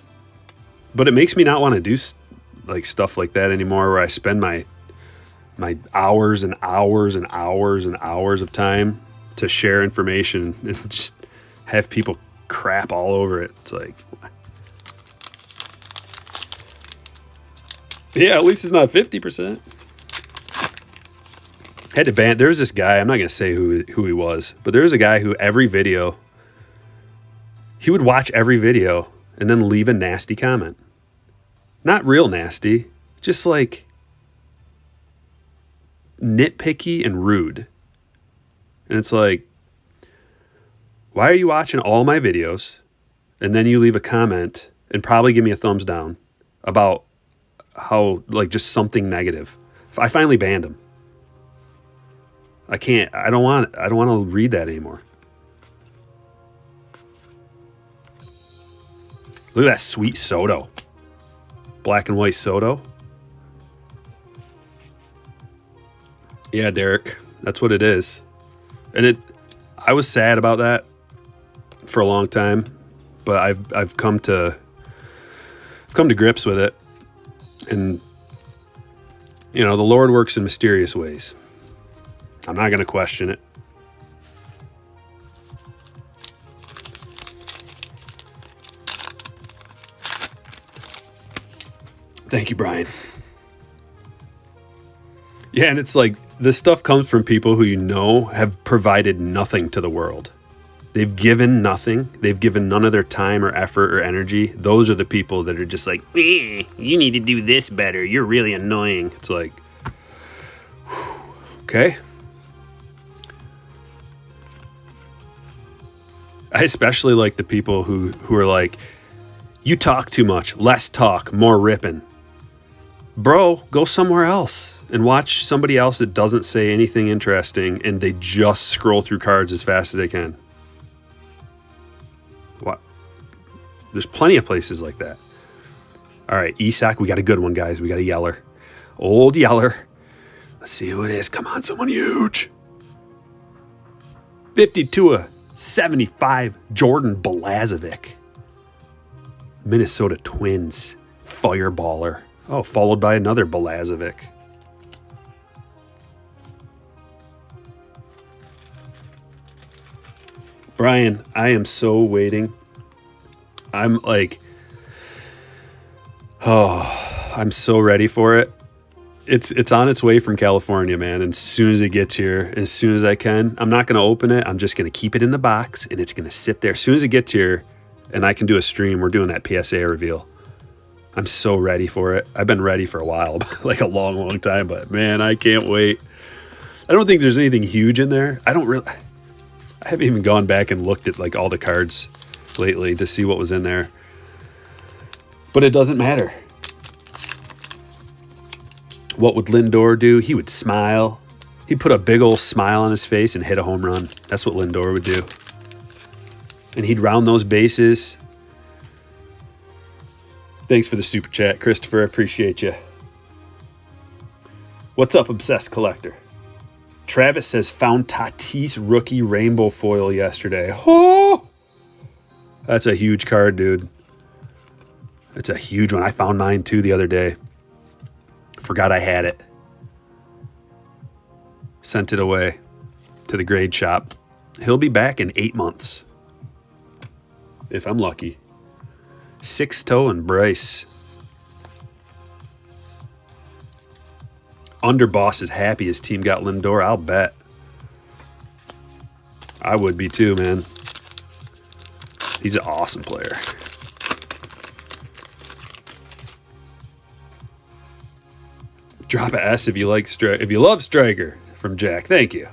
But it makes me not want to do like stuff like that anymore, where I spend my hours and hours and hours and hours of time to share information and just have people crap all over it. It's like, yeah, at least it's not 50%. Had to ban. There was this guy, I'm not going to say who he was, but there was a guy who every video, he would watch every video and then leave a nasty comment. Not real nasty, just like nitpicky and rude. And it's like, why are you watching all my videos and then you leave a comment and probably give me a thumbs down about how, like, just something negative? I finally banned him. I don't want to read that anymore. Look at that sweet Soto. Black and white Soto. Yeah, Derek, that's what it is. And I was sad about that for a long time, but I've come to grips with it. And you know, the Lord works in mysterious ways. I'm not going to question it. Thank you, Brian. Yeah, and it's like, this stuff comes from people who, you know, have provided nothing to the world. They've given nothing. They've given none of their time or effort or energy. Those are the people that are just like, you need to do this better. You're really annoying. It's like, okay. I especially like the people who are like, you talk too much, less talk, more ripping. Bro, go somewhere else and watch somebody else that doesn't say anything interesting and they just scroll through cards as fast as they can. What? There's plenty of places like that. All right, Isak, we got a good one, guys. We got a Yeller. Old Yeller. Let's see who it is. Come on, someone huge. 52/75, Jordan Balazovic. Minnesota Twins, fireballer. Oh, followed by another Balazovic. Brian, I am so waiting. I'm so ready for it. It's on its way from California, man. And as soon as it gets here, as soon as I can, I'm not going to open it. I'm just going to keep it in the box, and it's going to sit there. As soon as it gets here, and I can do a stream, we're doing that PSA reveal. I'm so ready for it. I've been ready for a while, like a long, long time. But man, I can't wait. I don't think there's anything huge in there. I haven't even gone back and looked at like all the cards lately to see what was in there. But it doesn't matter. What would Lindor do? He would smile. He'd put a big old smile on his face and hit a home run. That's what Lindor would do. And he'd round those bases. Thanks for the super chat, Christopher. I appreciate you. What's up, Obsessed Collector? Travis says found Tatis rookie rainbow foil yesterday. Oh, that's a huge card, dude. It's a huge one. I found mine too the other day. Forgot I had it. Sent it away to the grade shop. He'll be back in 8 months. If I'm lucky. Sixto and Bryce. Underboss is happy his team got Lindor. I'll bet. I would be too, man. He's an awesome player. Drop a S if you like if you love Stryker from Jack. Thank you.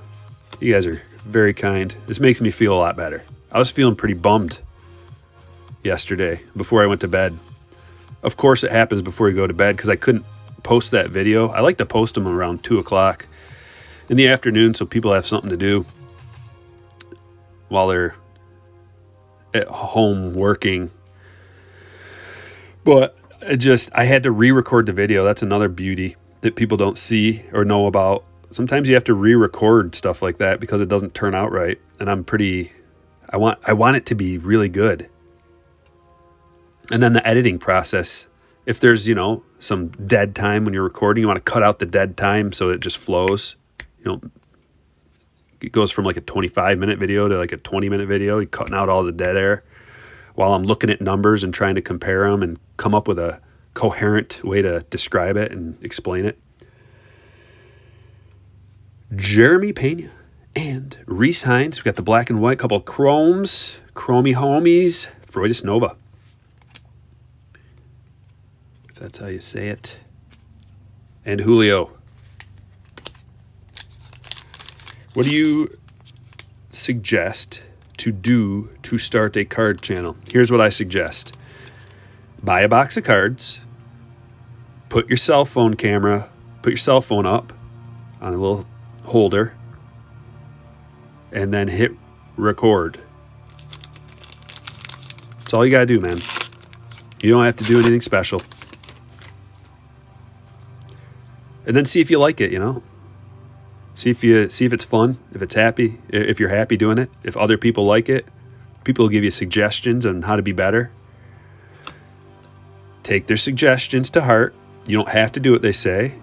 You guys are very kind. This makes me feel a lot better. I was feeling pretty bummed yesterday before I went to bed. Of course it happens before you go to bed because I couldn't post that video. I like to post them around 2 o'clock in the afternoon so people have something to do while they're at home working. But I had to re-record the video. That's another beauty that people don't see or know about. Sometimes you have to re-record stuff like that because it doesn't turn out right. And I want it to be really good. And then the editing process, if there's, some dead time when you're recording, you want to cut out the dead time so it just flows. It goes from like a 25-minute video to like a 20-minute video. You're cutting out all the dead air while I'm looking at numbers and trying to compare them and come up with a coherent way to describe it and explain it. Jeremy Pena and Reese Hines. We've got the black and white, couple of chromes, chromey homies, Freudis Nova. If that's how you say it. And Julio. What do you suggest to do to start a card channel? Here's what I suggest. Buy a box of cards. Put your cell phone up on a little holder. And then hit record. That's all you got to do, man. You don't have to do anything special. And then see if you like it, See if it's fun, if it's happy, if you're happy doing it, if other people like it. People will give you suggestions on how to be better. Take their suggestions to heart. You don't have to do what they say,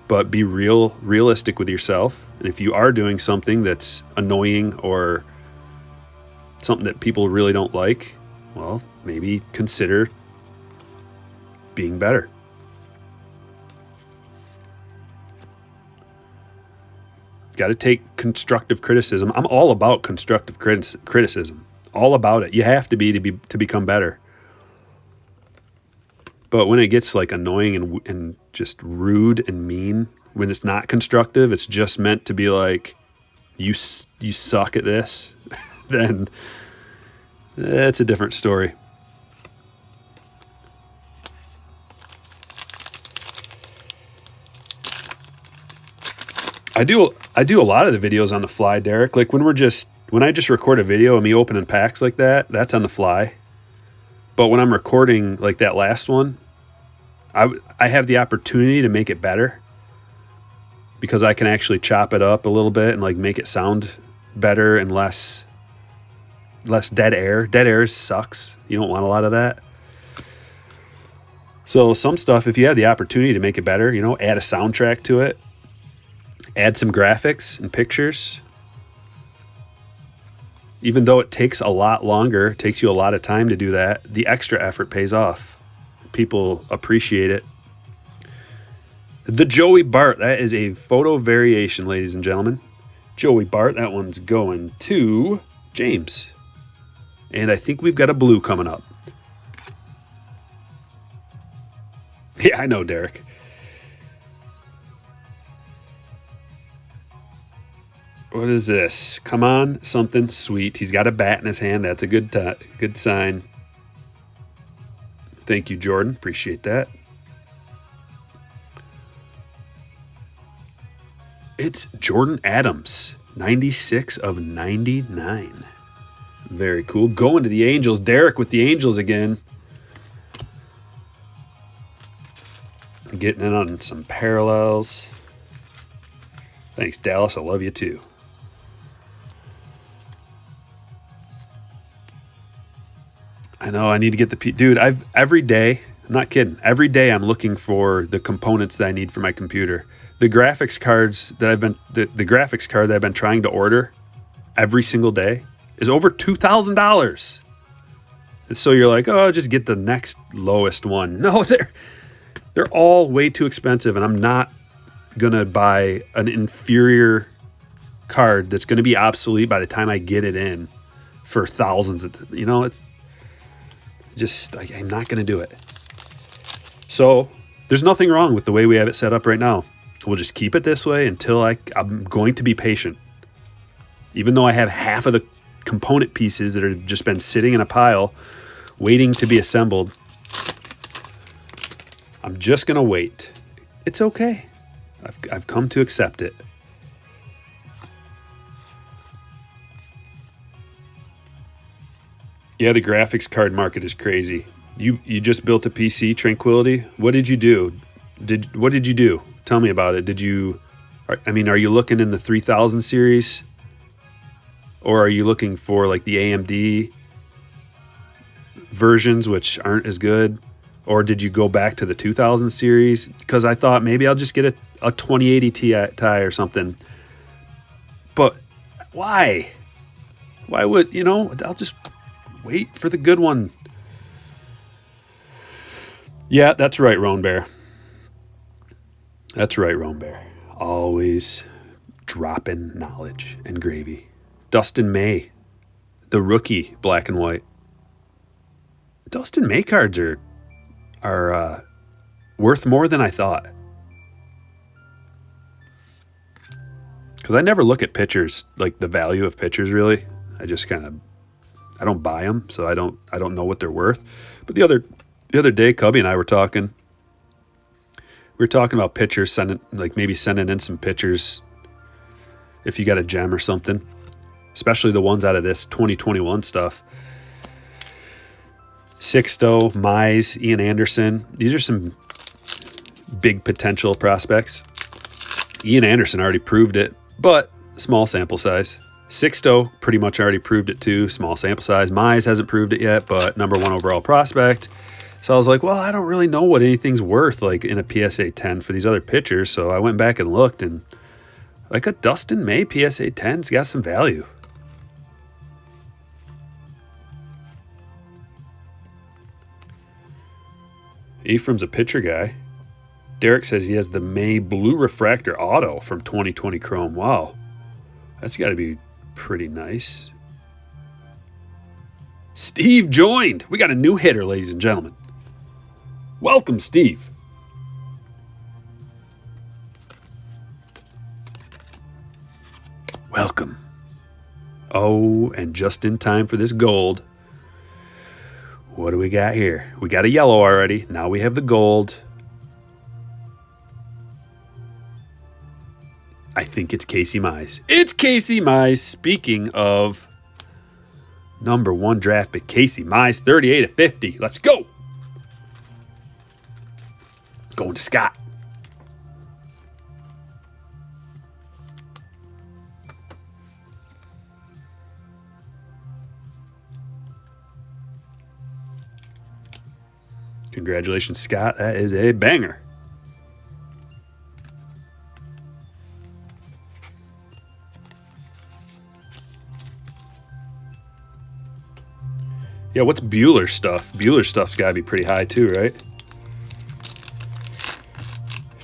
but be realistic with yourself. And if you are doing something that's annoying or something that people really don't like, well, maybe consider being better. Got to take constructive criticism. I'm all about constructive criticism. All about it. You have to to become better. But when it gets like annoying and just rude and mean, when it's not constructive, it's just meant to be like, you suck at this, then that's a different story. I do a lot of the videos on the fly, Derek. Like when I just record a video of me opening packs like that, that's on the fly. But when I'm recording like that last one, I have the opportunity to make it better because I can actually chop it up a little bit and like make it sound better and less dead air. Dead air sucks. You don't want a lot of that. So some stuff, if you have the opportunity to make it better, you know, add a soundtrack to it, add some graphics and pictures. Even though it takes a lot longer, it takes you a lot of time to do that, the extra effort pays off. People appreciate it. The Joey Bart, that is a photo variation, ladies and gentlemen. Joey Bart, that one's going to James. And I think we've got a blue coming up. Yeah, I know, Derek. What is this? Come on, something sweet. He's got a bat in his hand. That's a good sign. Thank you, Jordan. Appreciate that. It's Jordan Adams, 96 of 99. Very cool. Going to the Angels. Derek with the Angels again. Getting in on some parallels. Thanks, Dallas. I love you too. I know I need to get the dude. Every day, I'm not kidding. Every day I'm looking for the components that I need for my computer. The graphics cards that the graphics card that I've been trying to order every single day is over $2,000. And so you're like, oh, just get the next lowest one. No, they're all way too expensive, and I'm not gonna buy an inferior card that's gonna be obsolete by the time I get it in for thousands. It's just I'm not gonna do it. So there's nothing wrong with the way we have it set up right now. We'll just keep it this way until I'm going to be patient. Even though I have half of the component pieces that have just been sitting in a pile waiting to be assembled, I'm just going to wait. It's okay. I've come to accept it. Yeah, the graphics card market is crazy. You just built a PC, Tranquility. What did you do? What did you do? Tell me about it. Are you looking in the 3000 series? Or are you looking for like the AMD versions, which aren't as good? Or did you go back to the 2000 series? Because I thought maybe I'll just get a 2080 Ti or something. But why? Why would, I'll just wait for the good one. Yeah, that's right, Roan Bear. That's right, Roan Bear. Always dropping knowledge and gravy. Dustin May, the rookie, black and white. Dustin May cards are worth more than I thought. Because I never look at pictures, like the value of pictures, really. I just I don't buy them, so I don't know what they're worth. But the other day, Cubby and I were talking. We were talking about pictures, maybe sending in some pictures if you got a gem or something, especially the ones out of this 2021 stuff. Sixto, Mize, Ian Anderson. These are some big potential prospects. Ian Anderson already proved it, but small sample size. Sixto pretty much already proved it too, small sample size. Mize hasn't proved it yet, but number one overall prospect. So I was like, well, I don't really know what anything's worth like in a PSA 10 for these other pitchers. So I went back and looked, and like a Dustin May PSA 10's got some value. Ephraim's a pitcher guy. Derek says he has the May Blue Refractor Auto from 2020 Chrome. Wow. That's got to be pretty nice. Steve joined. We got a new hitter, ladies and gentlemen. Welcome, Steve. Welcome. Oh, and just in time for this gold. What do we got here? We got a yellow already. Now we have the gold. I think it's Casey Mize. It's Casey Mize. Speaking of number one draft pick, Casey Mize, 38 of 50. Let's go. Going to Scott. Congratulations, Scott. That is a banger. Yeah, what's Bueller stuff? Bueller stuff's got to be pretty high too, right?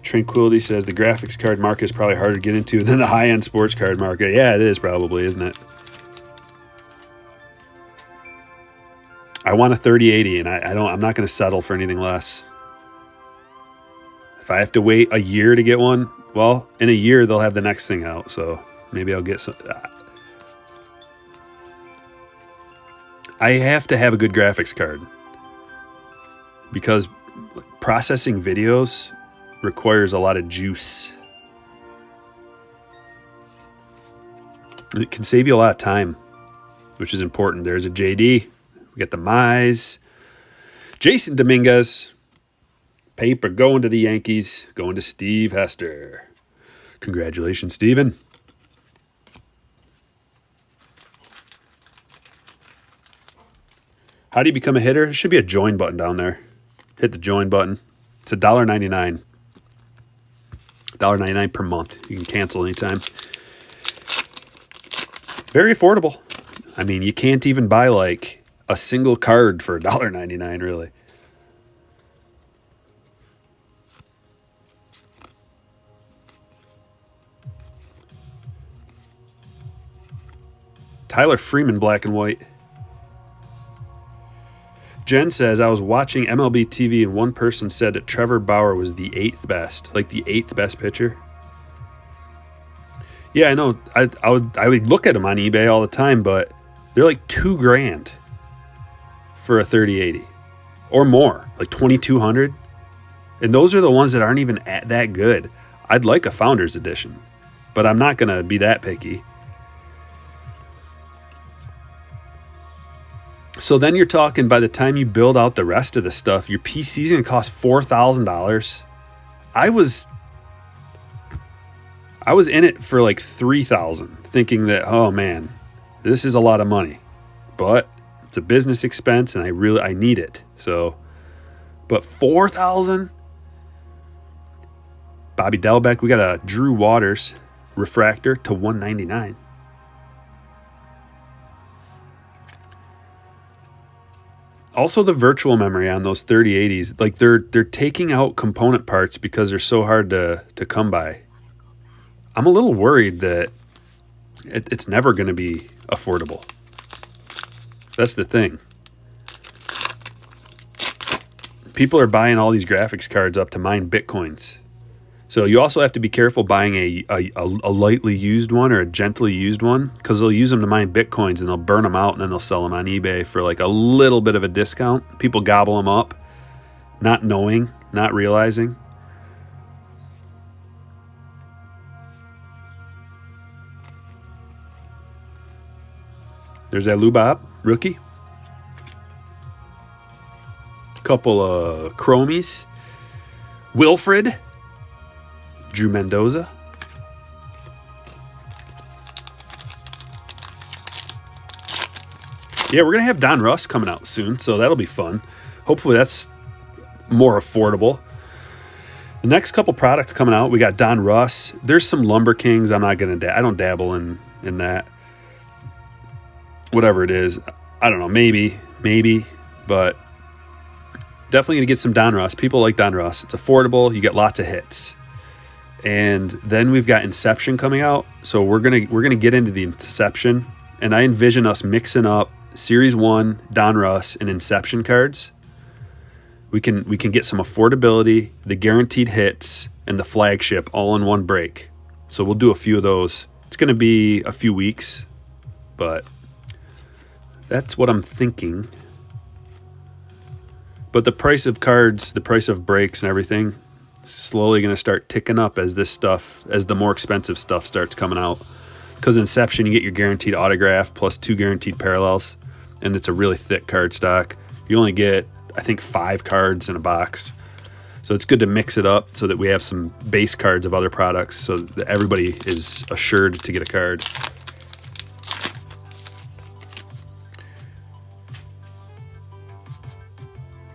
Tranquility says the graphics card market is probably harder to get into than the high-end sports card market. Yeah, it is probably, isn't it? I want a 3080, and I'm not going to settle for anything less. If I have to wait a year to get one, well, in a year they'll have the next thing out, so maybe I'll get some. I have to have a good graphics card because processing videos requires a lot of juice. It can save you a lot of time, which is important. There's a JD. We got the Mize. Jason Dominguez. Paper going to the Yankees. Going to Steve Hester. Congratulations, Steven. How do you become a hitter? There should be a join button down there. Hit the join button. It's $1.99. $1.99 per month. You can cancel anytime. Very affordable. I mean, you can't even buy like a single card for $1.99, really. Tyler Freeman, black and white. Jen says, I was watching MLB TV and one person said that Trevor Bauer was the 8th best. Like the 8th best pitcher. Yeah, I know. I would look at them on eBay all the time, but they're like $2,000 for a 3080 or more, like 2,200. And those are the ones that aren't even that good. I'd like a Founders Edition, but I'm not going to be that picky. So then you're talking, by the time you build out the rest of the stuff, your PC's going to cost $4,000. I was in it for like $3,000, thinking that, oh man, this is a lot of money, but it's a business expense and I need it. So, but $4,000. Bobby Delbeck, we got a Drew Waters refractor to $199. Also, the virtual memory on those 3080s, like they're taking out component parts because they're so hard to come by. I'm a little worried that it's never going to be affordable. That's the thing. People are buying all these graphics cards up to mine Bitcoins. So you also have to be careful buying a lightly used one or a gently used one, because they'll use them to mine Bitcoins and they'll burn them out and then they'll sell them on eBay for like a little bit of a discount. People gobble them up, not knowing, not realizing. There's that Lubab rookie. Couple of Chromies. Wilfred. Drew Mendoza. Yeah, we're going to have Don Russ coming out soon, so that'll be fun. Hopefully that's more affordable. The next couple products coming out, we got Don Russ. There's some Lumber Kings. I'm not going to I don't dabble in that. Whatever it is. I don't know, maybe, but definitely going to get some Don Russ. People like Don Russ. It's affordable. You get lots of hits. And then we've got Inception coming out. So we're gonna get into the Inception, and I envision us mixing up Series 1, Don Russ, and Inception cards. We can get some affordability, the guaranteed hits, and the flagship all in one break. So we'll do a few of those. It's gonna be a few weeks, but that's what I'm thinking. But the price of cards, the price of breaks and everything, slowly going to start ticking up as the more expensive stuff starts coming out. Because Inception, you get your guaranteed autograph plus 2 guaranteed parallels, and it's a really thick card stock. You only get, I think, 5 cards in a box. So it's good to mix it up so that we have some base cards of other products so that everybody is assured to get a card.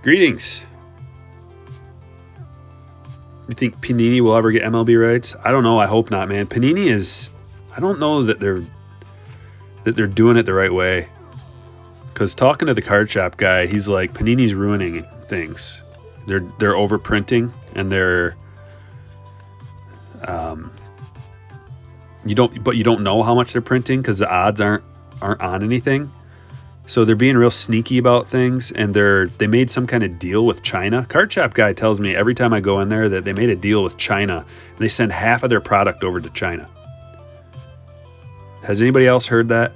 Greetings. think Panini will ever get MLB rights? I don't know. I hope not, man. Panini is. I don't know that they're doing it the right way. Because talking to the card shop guy, he's like, Panini's ruining things. They're overprinting, and they're you don't know how much they're printing because the odds aren't on anything. So they're being real sneaky about things, and they made some kind of deal with China. Card shop guy tells me every time I go in there that they made a deal with China, and they send half of their product over to China. Has anybody else heard that?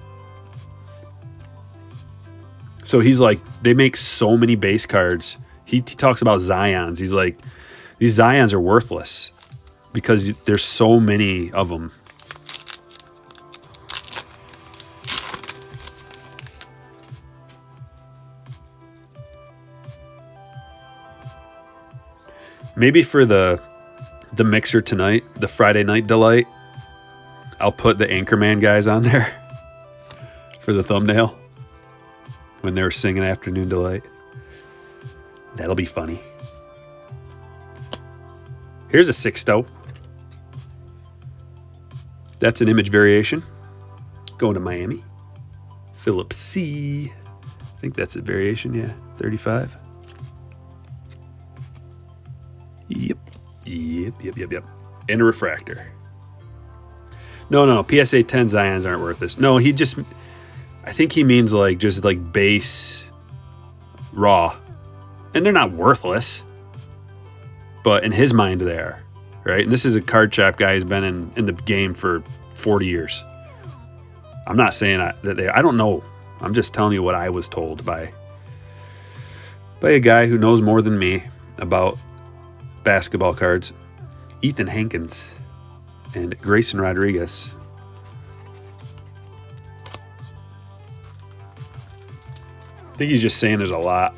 So he's like, they make so many base cards. He talks about Zions. He's like, these Zions are worthless because there's so many of them. Maybe for the mixer tonight, the Friday Night Delight, I'll put the Anchorman guys on there for the thumbnail when they were singing Afternoon Delight. That'll be funny. Here's a Sixto. That's an image variation. Going to Miami. Philip C. I think that's a variation, yeah. 35. Yep. And a refractor. No. PSA 10 Zions aren't worth this. No, I think he means just base raw. And they're not worthless. But in his mind they are. Right? And this is a card shop guy who's been in the game for 40 years. I'm not saying I don't know. I'm just telling you what I was told by a guy who knows more than me about basketball cards. Ethan Hankins and Grayson Rodriguez. I think he's just saying there's a lot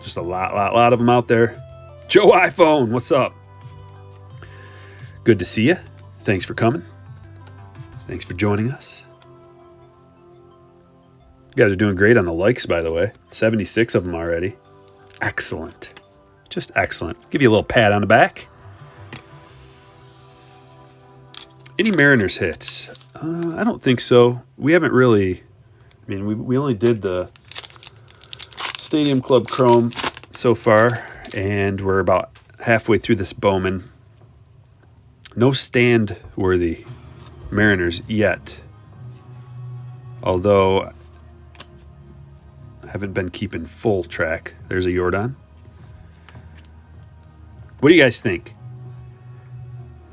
of them out there. Joe iPhone, what's up? Good to see you. Thanks for coming. Thanks for joining us. You guys are doing great on the likes, by the way. 76 of them already. Excellent. Just excellent. Give you a little pat on the back. Any Mariners hits? I don't think so. We haven't really. I mean, we only did the Stadium Club Chrome so far, and we're about halfway through this Bowman. No stand-worthy Mariners yet. Although I haven't been keeping full track. There's a Jordan. What do you guys think?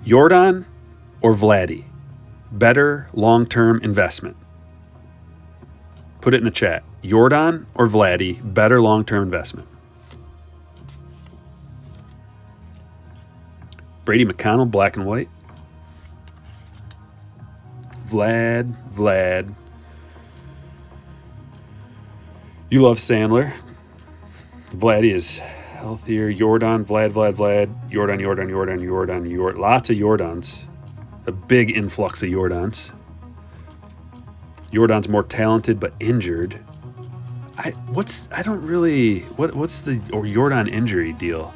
Jordan or Vladdy? Better long-term investment? Put it in the chat. Jordan or Vladdy? Better long-term investment? Brady McConnell, black and white. Vlad. You love Sandler. Vladdy is healthier. Jordan, Vlad. Jordan. Lots of Jordans. A big influx of Jordans. Jordan's more talented but injured. What's the Jordan injury deal?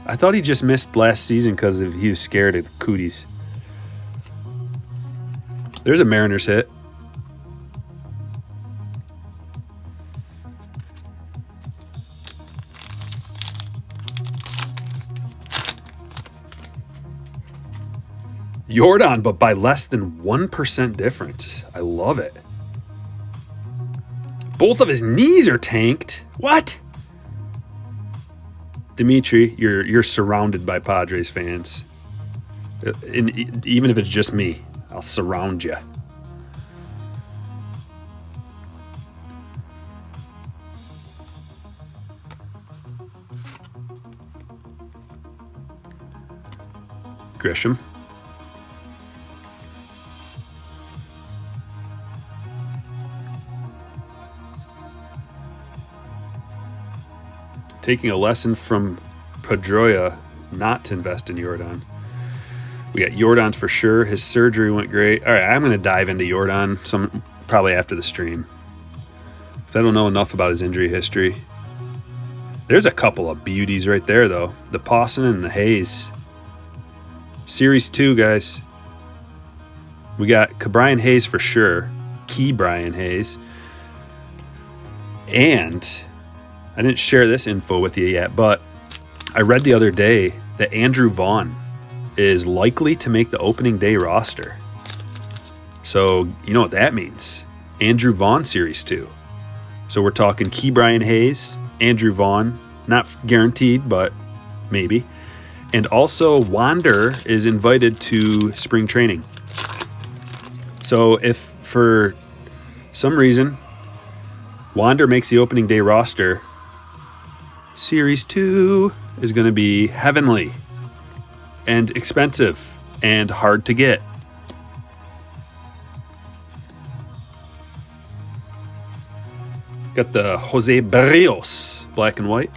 I thought he just missed last season because he was scared of cooties. There's a Mariners hit. Jordan, but by less than 1% difference. I love it. Both of his knees are tanked. What? Dimitri, you're surrounded by Padres fans. Even if it's just me, I'll surround you. Grisham. Taking a lesson from Pedroia not to invest in Jordan. We got Jordan for sure. His surgery went great. All right, I'm going to dive into Jordan probably after the stream because I don't know enough about his injury history. There's a couple of beauties right there, though. The Pawson and the Hayes. Series 2, guys. We got Brian Hayes for sure. Key Brian Hayes. And I didn't share this info with you yet, but I read the other day that Andrew Vaughn is likely to make the opening day roster. So you know what that means. Andrew Vaughn Series 2. So we're talking Key Brian Hayes, Andrew Vaughn, not guaranteed, but maybe. And also Wander is invited to spring training. So if for some reason Wander makes the opening day roster, Series 2 is going to be heavenly and expensive and hard to get. Got the Jose Barrios, black and white.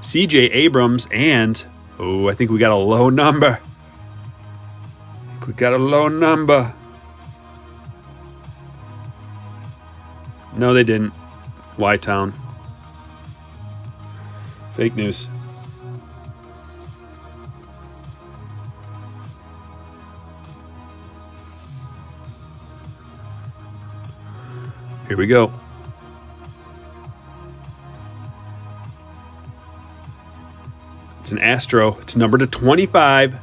CJ Abrams and, I think we got a low number. No, they didn't. Y-Town. Fake news. Here we go. It's an Astro. It's numbered to 25.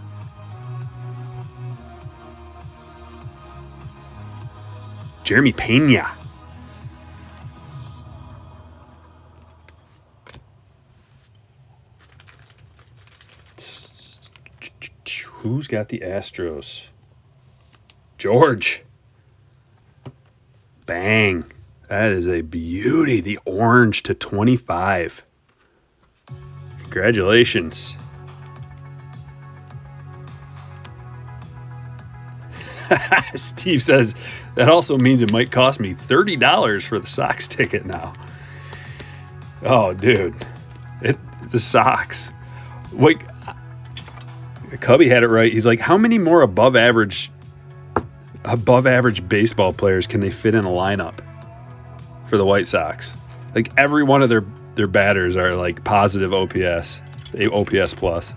Jeremy Pena. Who's got the Astros? George. Bang. That is a beauty. The orange to 25. Congratulations. Steve says, that also means it might cost me $30 for the Sox ticket now. Oh, dude. The Sox. Wait, Cubby had it right. He's like, how many more above average baseball players can they fit in a lineup for the White Sox? Like every one of their batters are like positive OPS plus.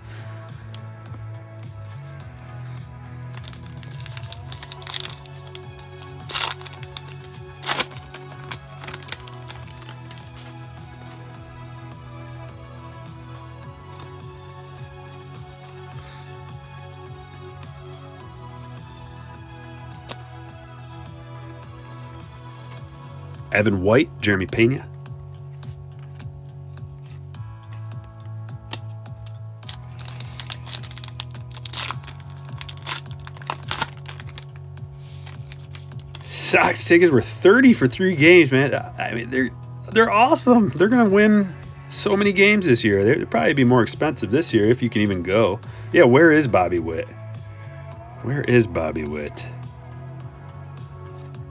Evan White, Jeremy Pena. Sox tickets were $30 for 3 games, man. I mean, they're awesome. They're gonna win so many games this year. They'll probably be more expensive this year if you can even go. Yeah, where is Bobby Witt?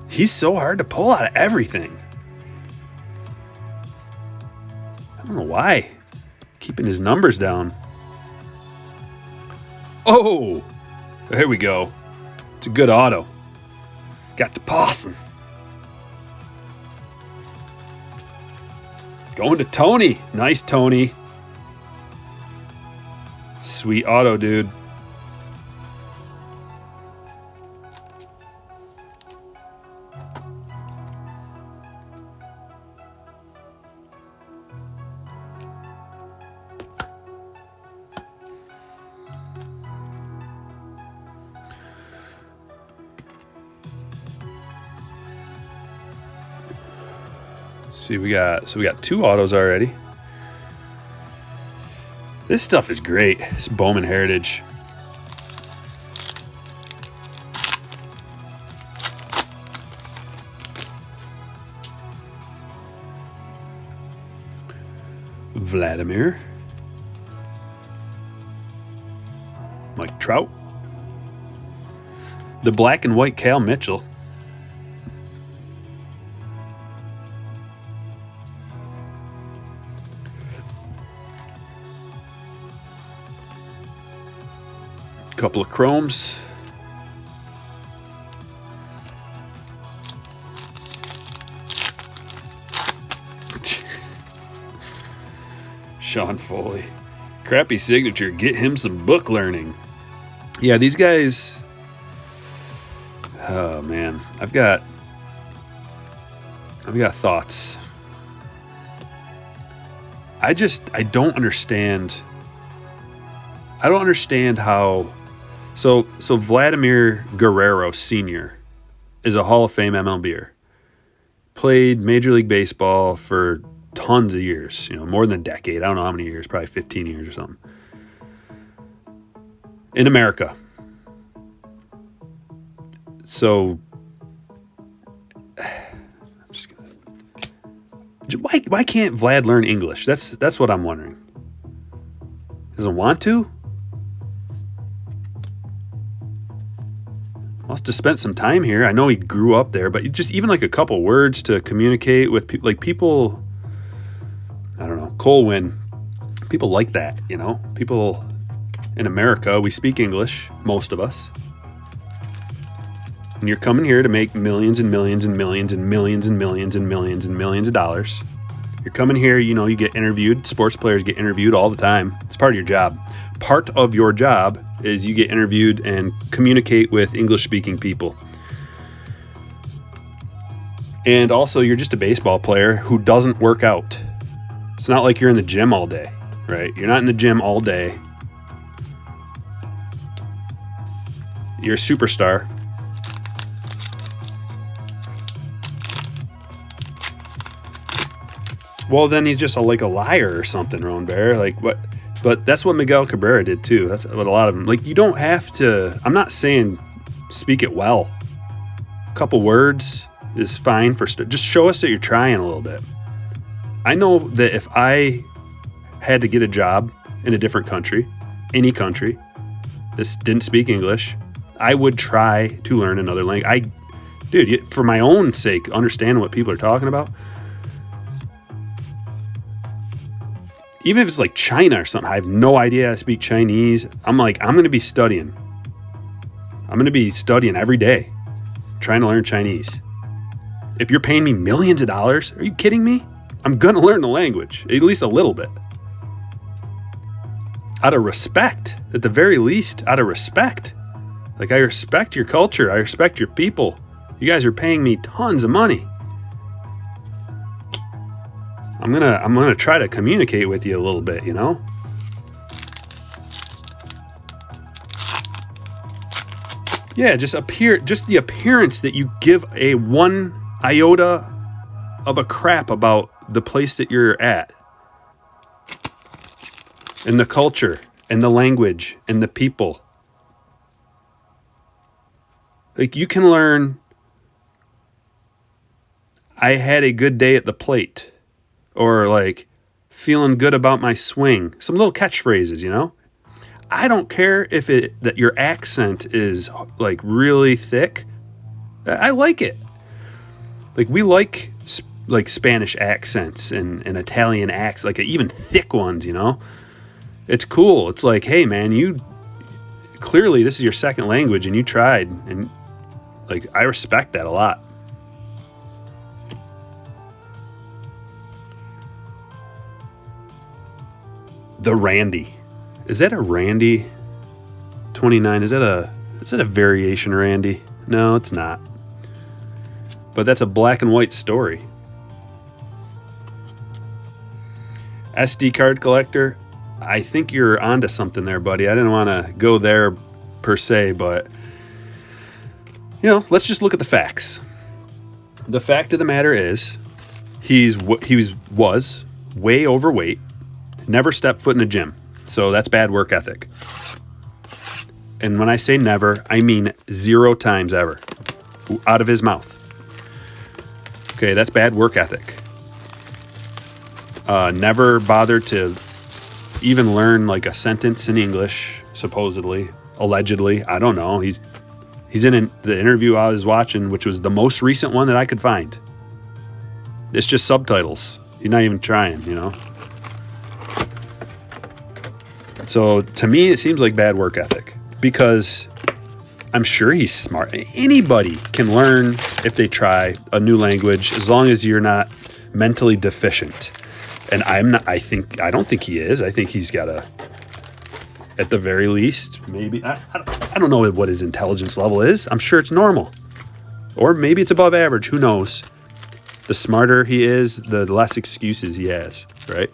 He's so hard to pull out of everything. I don't know why. Keeping his numbers down. Oh, there we go. It's a good auto. Got the Pawson. Going to Tony. Nice, Tony. Sweet auto, dude. See, we got 2 autos already. This stuff is great. It's Bowman Heritage. Vladimir. Mike Trout. The black and white Cal Mitchell. Couple of chromes. Sean Foley. Crappy signature. Get him some book learning. Yeah, these guys. Oh man, I've got thoughts. I don't understand. I don't understand how. So Vladimir Guerrero Sr. is a Hall of Fame MLBer. Played Major League Baseball for tons of years, more than a decade. I don't know how many years, probably 15 years or something. In America. So, I'm just gonna. Why can't Vlad learn English? That's what I'm wondering. Doesn't want to? Must have spent some time here. I know he grew up there, but just even like a couple words to communicate with people. I don't know. Colwyn. People like that, People in America, we speak English, most of us. And you're coming here to make millions and millions and millions and millions and millions and millions and millions of dollars. You're coming here, you get interviewed. Sports players get interviewed all the time. It's part of your job. Part of your job is you get interviewed and communicate with English-speaking people. And also, you're just a baseball player who doesn't work out. It's not like you're in the gym all day, right? You're not in the gym all day. You're a superstar. Well, then he's just a liar or something, Roan Bear. Like what? But that's what Miguel Cabrera did too. That's what a lot of them. You don't have to. I'm not saying speak it well. A couple words is fine for. Just show us that you're trying a little bit. I know that if I had to get a job in a different country, any country, this didn't speak English, I would try to learn another language. Dude, for my own sake, understand what people are talking about. Even if it's like China or something, I have no idea how to speak Chinese. I'm going to be studying. I'm going to be studying every day, trying to learn Chinese. If you're paying me millions of dollars, are you kidding me? I'm going to learn the language, at least a little bit. Out of respect, at the very least, out of respect. I respect your culture. I respect your people. You guys are paying me tons of money. I'm gonna try to communicate with you a little bit, Yeah, just the appearance that you give a 1 iota of a crap about the place that you're at. And the culture and the language and the people. You can learn, I had a good day at the plate. Or feeling good about my swing. Some little catchphrases, I don't care if that your accent is really thick. I like it. We like Spanish accents and Italian accents, even thick ones, It's cool. It's hey man, you clearly this is your second language and you tried, and I respect that a lot. The Randy. Is that a Randy 29? Is that a variation Randy? No, it's not. But that's a black and white story. SD card collector. I think you're onto something there, buddy. I didn't want to go there per se, but let's just look at the facts. The fact of the matter is he was way overweight. Never stepped foot in a gym. So that's bad work ethic. And when I say never, I mean 0 times ever. Out of his mouth. Okay, that's bad work ethic. Never bothered to even learn a sentence in English, supposedly, allegedly. I don't know. He's in the interview I was watching, which was the most recent one that I could find. It's just subtitles. You're not even trying, So to me, it seems like bad work ethic because I'm sure he's smart. Anybody can learn if they try a new language as long as you're not mentally deficient. And I'm not. I don't think he is. I think he's got at the very least. Maybe I don't know what his intelligence level is. I'm sure it's normal, or maybe it's above average. Who knows? The smarter he is, the less excuses he has, right?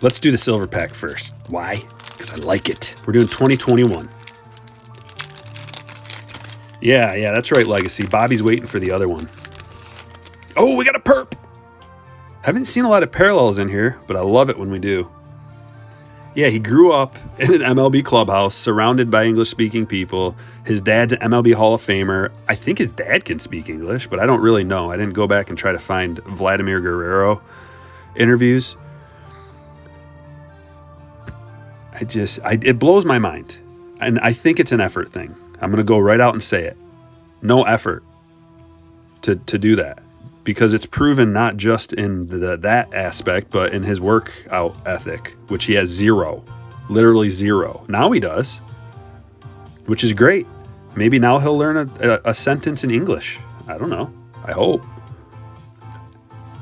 Let's do the silver pack first. Why? Because I like it. We're doing 2021. Yeah, that's right, Legacy. Bobby's waiting for the other one. Oh, we got a perp. Haven't seen a lot of parallels in here, but I love it when we do. Yeah, he grew up in an MLB clubhouse surrounded by English-speaking people. His dad's an MLB Hall of Famer. I think his dad can speak English, but I don't really know. I didn't go back and try to find Vladimir Guerrero interviews. It blows my mind. And I think it's an effort thing. I'm going to go right out and say it. No effort to do that. Because it's proven not just in that aspect, but in his workout ethic, which he has zero. Literally zero. Now he does, which is great. Maybe now he'll learn a sentence in English. I don't know. I hope.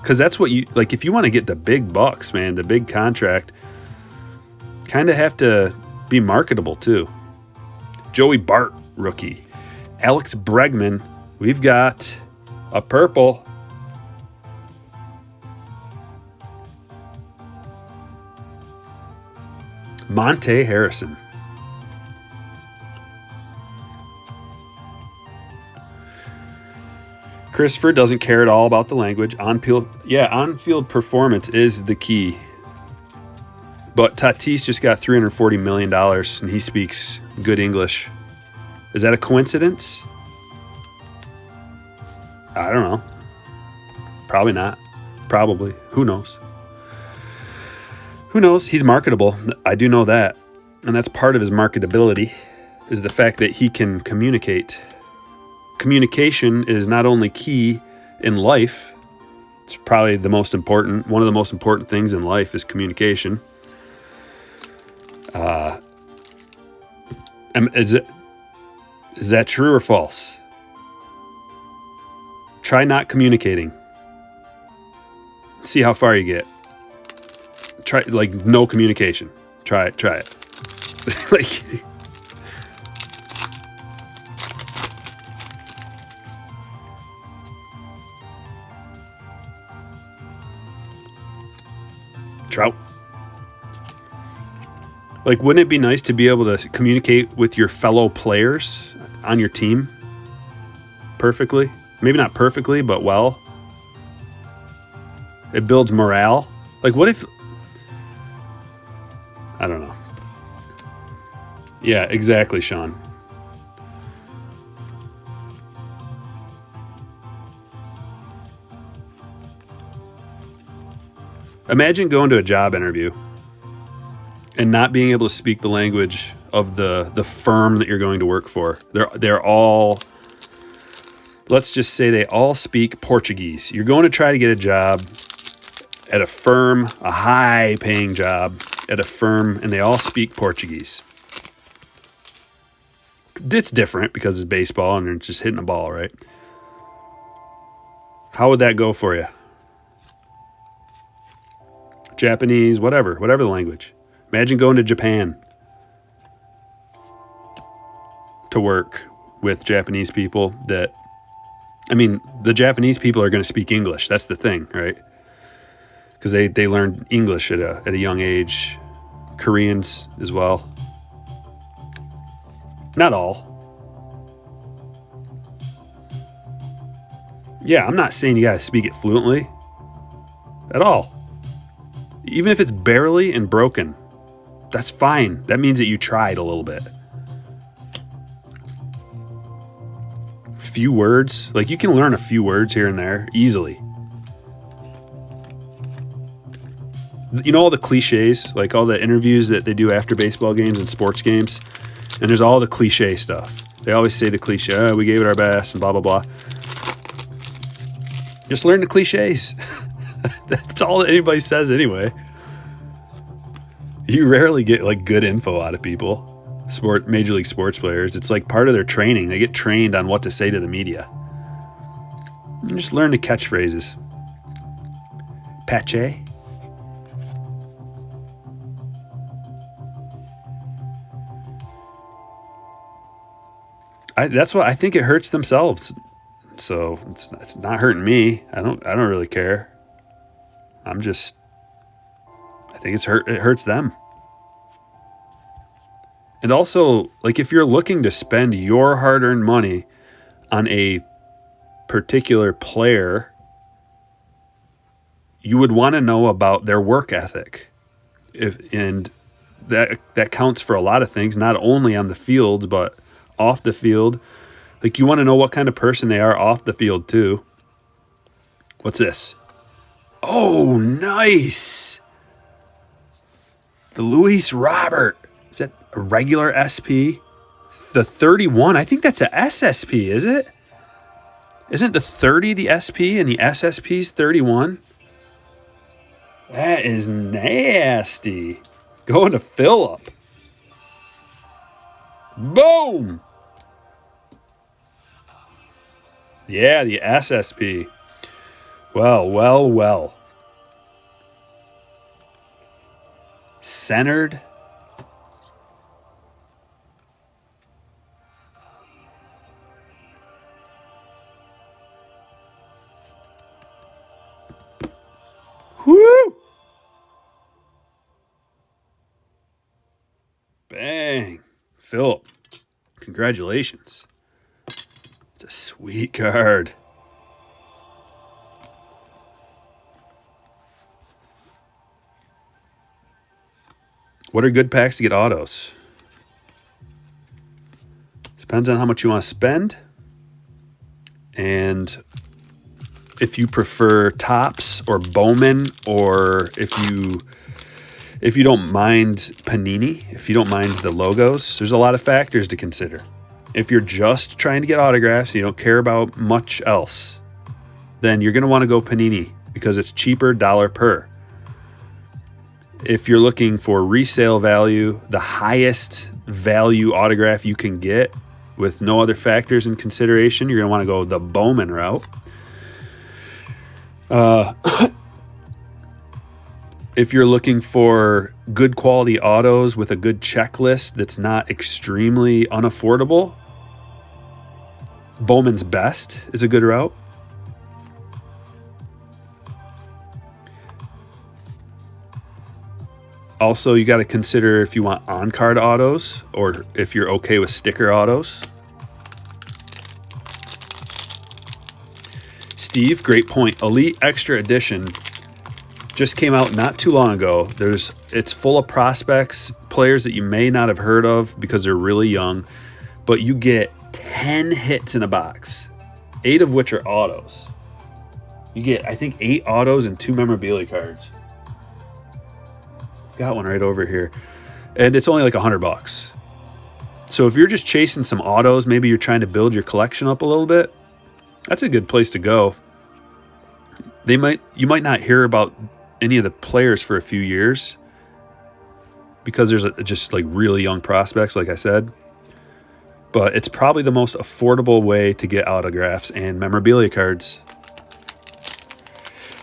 Because that's what like, if you want to get the big bucks, man, the big contract, kind of have to be marketable too. Joey Bart, rookie. Alex Bregman, we've got a purple. Monte Harrison. Christopher doesn't care at all about the language. On-field performance is the key. But Tatis just got $340 million, and he speaks good English. Is that a coincidence? I don't know. Probably not. Probably. Who knows? Who knows? He's marketable. I do know that. And that's part of his marketability, is the fact that he can communicate. Communication is not only key in life, it's probably one of the most important things in life is communication. Is that true or false? Try not communicating. See how far you get. Try, like, no communication. Try it. Like, Trout. Like, wouldn't it be nice to be able to communicate with your fellow players on your team perfectly? Maybe not perfectly, but well. It builds morale. Like, what if... I don't know. Yeah, exactly, Sean. Imagine going to a job interview and not being able to speak the language of the firm that you're going to work for. They're all, let's just say they all speak Portuguese. You're going to try to get a job at a firm, a high-paying job at a firm, and they all speak Portuguese. It's different because it's baseball and they're just hitting a ball, right? How would that go for you? Japanese, whatever the language. Imagine going to Japan to work with Japanese people the Japanese people are going to speak English. That's the thing, right? Because they learn English at a young age. Koreans as well. Not all. Yeah, I'm not saying you got to speak it fluently at all. Even if it's barely and broken, that's fine. That means that you tried a little bit. Few words. Like, you can learn a few words here and there easily. You know all the cliches, like all the interviews that they do after baseball games and sports games? And there's all the cliche stuff. They always say the cliche, oh, we gave it our best and blah, blah, blah. Just learn the cliches. That's all that anybody says anyway. You rarely get like good info out of people. Major league sports players. It's like part of their training. They get trained on what to say to the media. And just learn the catchphrases. Pache. That's what I think. It hurts themselves, so it's not hurting me. I don't really care. I think it hurts them. And also, like, if you're looking to spend your hard-earned money on a particular player, you would want to know about their work ethic. And that counts for a lot of things, not only on the field, but off the field. Like, you want to know what kind of person they are off the field too. What's this? Oh, nice. The Luis Robert. Is that a regular SP? The 31, I think that's a SSP, is it? Isn't the 30 the SP and the SSP's 31? That is nasty. Going to Phillip. Boom. Yeah, the SSP. Well. Centered. Woo! Bang. Phillip, congratulations. It's a sweet card. What are good packs to get autos? Depends on how much you want to spend. And if you prefer Topps or Bowman, or if you don't mind Panini, if you don't mind the logos, there's a lot of factors to consider. If you're just trying to get autographs, you don't care about much else, then you're going to want to go Panini because it's cheaper dollar per. If you're looking for resale value, the highest value autograph you can get with no other factors in consideration, you're going to want to go the Bowman route. If you're looking for good quality autos with a good checklist that's not extremely unaffordable, Bowman's Best is a good route. Also, you got to consider if you want on-card autos or if you're okay with sticker autos. Steve, great point. Elite Extra Edition just came out not too long ago. It's full of prospects, players that you may not have heard of because they're really young, but you get 10 hits in a box, 8 of which are autos. You get, I think, 8 autos and 2 memorabilia cards. Got one right over here. And it's only like $100. So if you're just chasing some autos, maybe you're trying to build your collection up a little bit, that's a good place to go. You might not hear about any of the players for a few years because there's just like really young prospects, like I said. But it's probably the most affordable way to get autographs and memorabilia cards.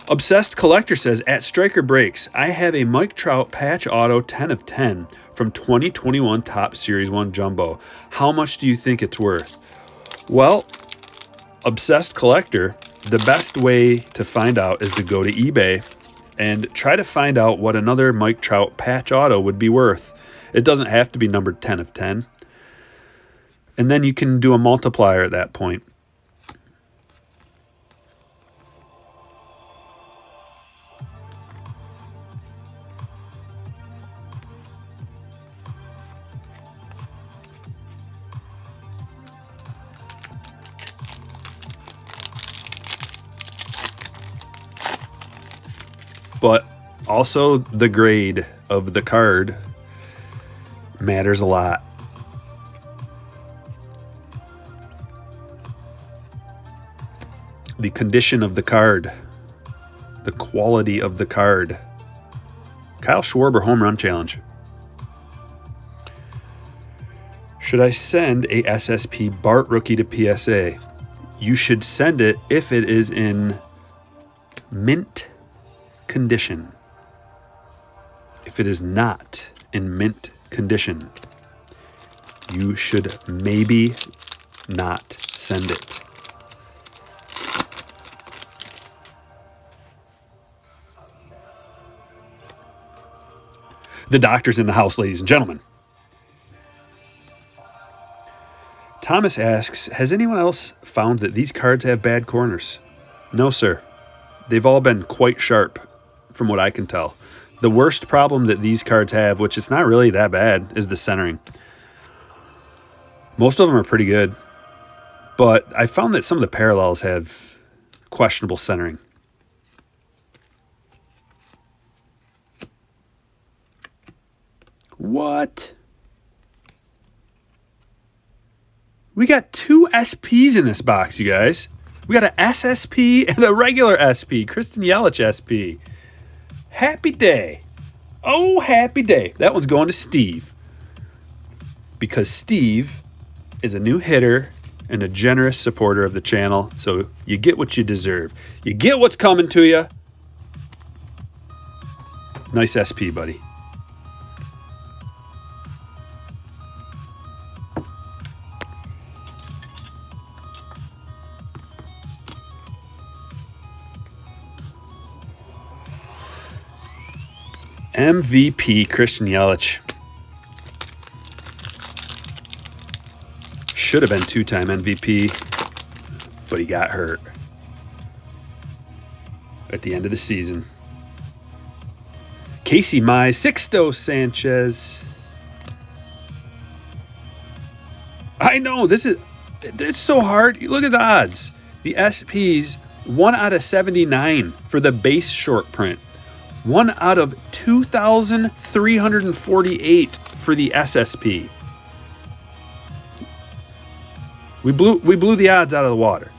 Obsessed Collector says, at Stryker Breaks, I have a Mike Trout patch auto 10 of 10 from 2021 Topps Series 1 Jumbo. How much do you think it's worth? Well, Obsessed Collector, the best way to find out is to go to eBay and try to find out what another Mike Trout patch auto would be worth. It doesn't have to be numbered 10 of 10. And then you can do a multiplier at that point. But also the grade of the card matters a lot. The condition of the card, the quality of the card. Kyle Schwarber home run challenge. Should I send a SSP Bart rookie to PSA? you should send it if it is in mint condition. If it is not in mint condition, you should maybe not send it. The doctor's in the house, ladies and gentlemen. Thomas asks, has anyone else found that these cards have bad corners? No, sir. They've all been quite sharp, from what I can tell. The worst problem that these cards have, which it's not really that bad, is the centering. Most of them are pretty good, but I found that some of the parallels have questionable centering. What? We got 2 SPs in this box, you guys. We got an SSP and a regular SP. Christian Yelich SP. Happy day. Oh, happy day. That one's going to Steve. Because Steve is a new hitter and a generous supporter of the channel. So you get what you deserve. You get what's coming to you. Nice SP, buddy. MVP Christian Yelich. Should have been 2-time MVP, but he got hurt at the end of the season. Casey Mize, Sixto Sanchez. I know, it's so hard. Look at the odds. The SPs, 1 out of 79 for the base short print. 1 out of 2,348 for the SSP. We blew the odds out of the water.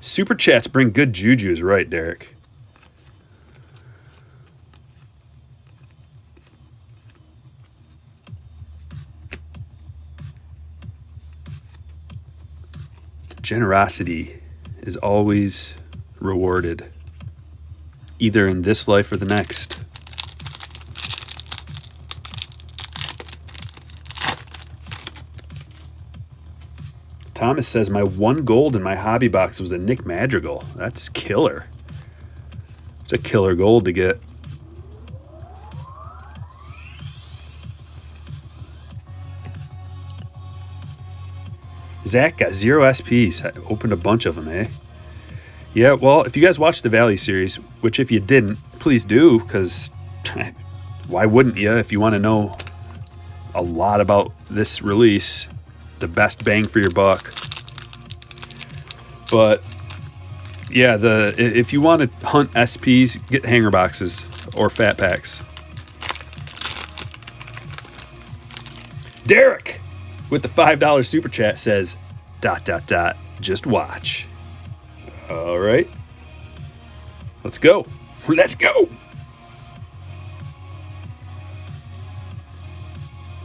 Super chats bring good juju is right, Derek. Generosity is always rewarded, either in this life or the next. Thomas says, my 1 gold in my hobby box was a Nick Madrigal. That's killer. It's a killer gold to get. Zach got 0 SPs. I opened a bunch of them, eh? Yeah, well, if you guys watched the Value series, which if you didn't, please do, because why wouldn't you if you want to know a lot about this release, the best bang for your buck. But yeah, if you want to hunt SPs, get hanger boxes or fat packs. Derek with the $5 super chat says, ... just watch. All right. Let's go. Let's go.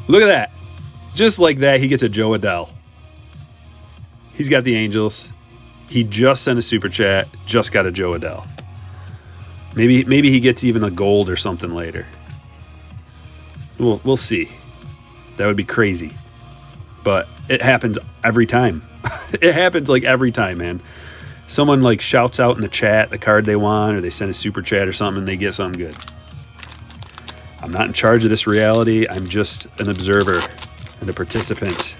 Look at that. Just like that, he gets a Joe Adell. He's got the Angels. He just sent a super chat. Just got a Joe Adell. Maybe he gets even a gold or something later. We'll see. That would be crazy. But it happens every time. It happens like every time, man. Someone like shouts out in the chat the card they want, or they send a super chat or something, and they get something good. I'm not in charge of this reality. I'm just an observer and a participant.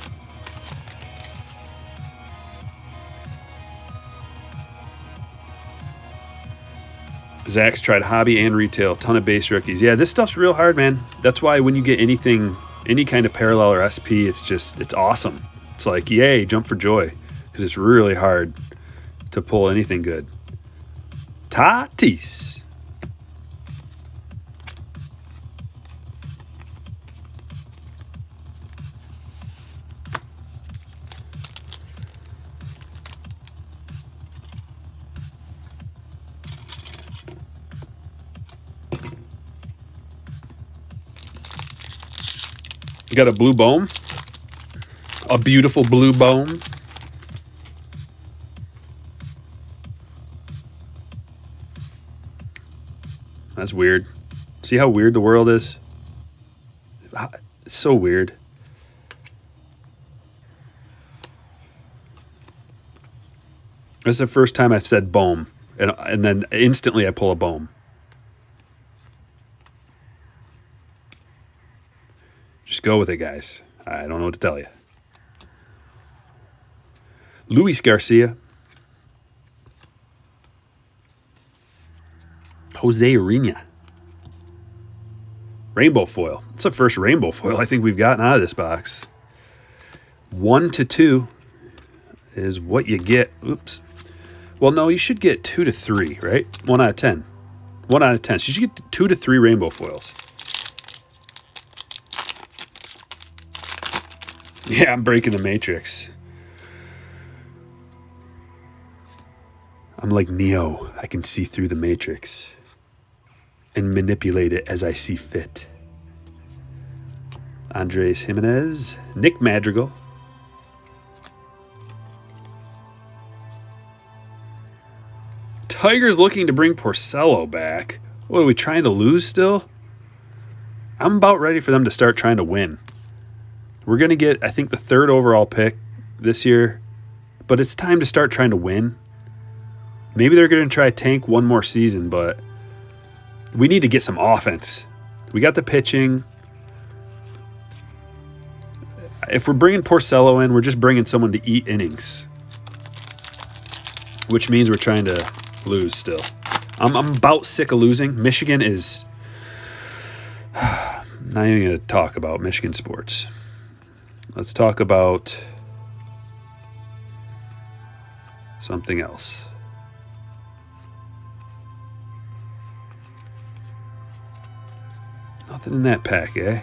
Zach's tried hobby and retail. Ton of base rookies. Yeah, this stuff's real hard, man. That's why when you get anything, any kind of parallel or SP, it's awesome. It's like, yay, jump for joy. Because it's really hard to pull anything good. Tatis. You got a blue Bohm. A beautiful blue Bohm. That's weird. See how weird the world is? It's so weird. This is the first time I've said Bohm, and then instantly I pull a Bohm. Just go with it, guys. I don't know what to tell you. Luis Garcia. Jose Urena. Rainbow foil. It's the first rainbow foil I think we've gotten out of this box. 1 to 2 is what you get. Oops. Well, no, you should get 2 to 3, right? 1 out of 10. 1 out of 10. So you should get 2 to 3 rainbow foils. Yeah, I'm breaking the matrix. I'm like Neo. I can see through the matrix and manipulate it as I see fit. Andres Jimenez. Nick Madrigal. Tigers looking to bring Porcello back. What, are we trying to lose still? I'm about ready for them to start trying to win. We're going to get, I think, the 3rd overall pick this year, but it's time to start trying to win. Maybe they're going to try tank one more season, but we need to get some offense. We got the pitching. If we're bringing Porcello in, we're just bringing someone to eat innings, which means we're trying to lose still. I'm about sick of losing. Michigan is not even going to talk about Michigan sports. Let's talk about something else. Nothing in that pack, eh?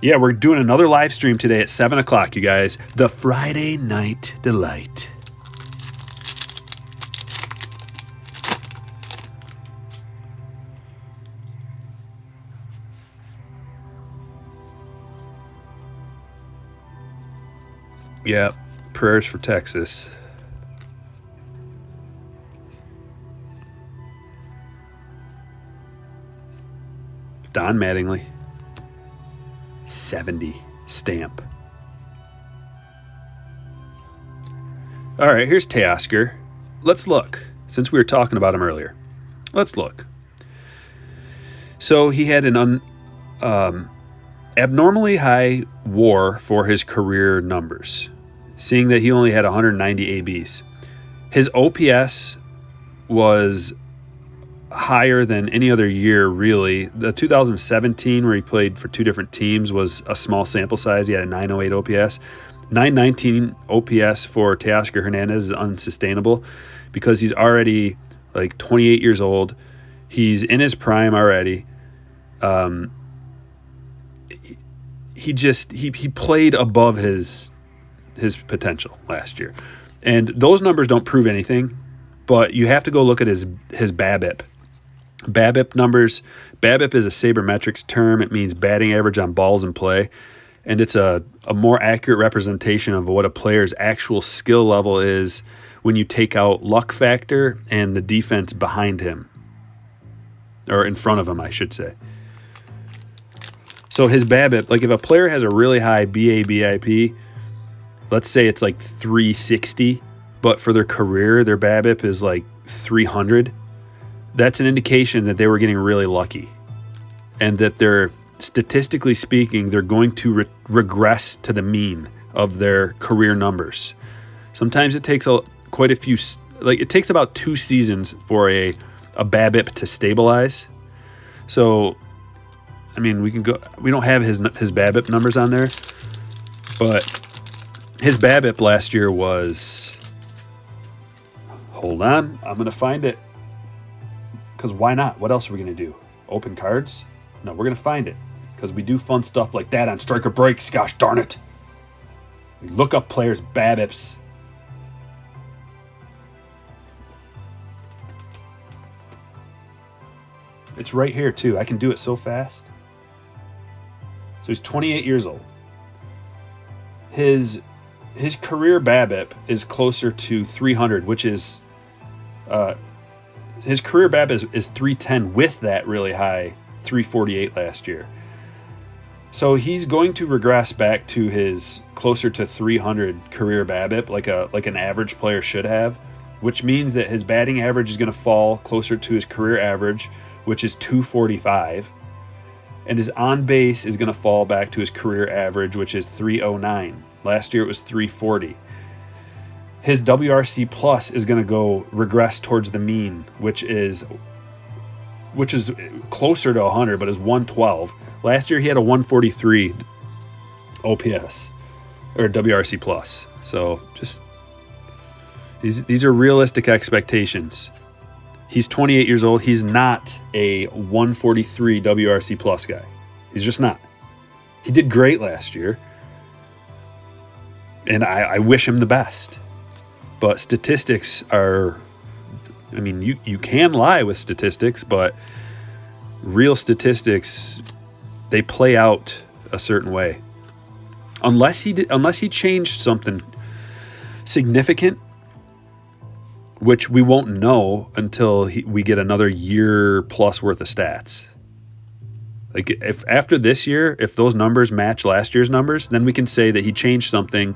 Yeah, we're doing another live stream today at 7 o'clock, you guys. The Friday Night Delight. Yeah, prayers for Texas. Don Mattingly. 70 stamp. All right, here's Teoscar. Let's look. Since we were talking about him earlier, let's look. So he had an abnormally high WAR for his career numbers, seeing that he only had 190 ABs. His OPS was higher than any other year, really. The 2017, where he played for 2 different teams, was a small sample size. He had a 908 OPS. 919 OPS for Teoscar Hernandez is unsustainable because he's already like 28 years old. He's in his prime already. He played above his potential last year. And those numbers don't prove anything, but you have to go look at his BABIP. BABIP numbers. BABIP is a sabermetrics term. It means batting average on balls in play. And it's a more accurate representation of what a player's actual skill level is when you take out luck factor and the defense behind him. Or in front of him, I should say. So his BABIP, like if a player has a really high BABIP, let's say it's like 360, but for their career, their BABIP is like 300, that's an indication that they were getting really lucky and that they're, statistically speaking, they're going to regress to the mean of their career numbers. Sometimes it takes quite a few, like it takes about 2 seasons for a BABIP to stabilize. So, I mean, we don't have his BABIP numbers on there, but his BABIP last year was, hold on, I'm going to find it. Because why not? What else are we going to do? Open cards? No, we're going to find it. Because we do fun stuff like that on Stryker Breaks. Gosh darn it. We look up players' BABIPs. It's right here too. I can do it so fast. So he's 28 years old. His career BABIP is closer to 300, which is his career BABIP is 310 with that really high 348 last year. So he's going to regress back to his closer to 300 career BABIP, like an average player should have, which means that his batting average is going to fall closer to his career average, which is 245, and his on base is going to fall back to his career average, which is 309. Last year it was 340. His WRC plus is going to go regress towards the mean, which is closer to 100, but is 112. Last year he had a 143 OPS or WRC plus. So just these are realistic expectations. He's 28 years old. He's not a 143 WRC plus guy. He's just not. He did great last year, and I wish him the best. But statistics are, I mean, you can lie with statistics, but real statistics, they play out a certain way. Unless he changed something significant, which we won't know until we get another year plus worth of stats. Like if after this year, if those numbers match last year's numbers, then we can say that he changed something,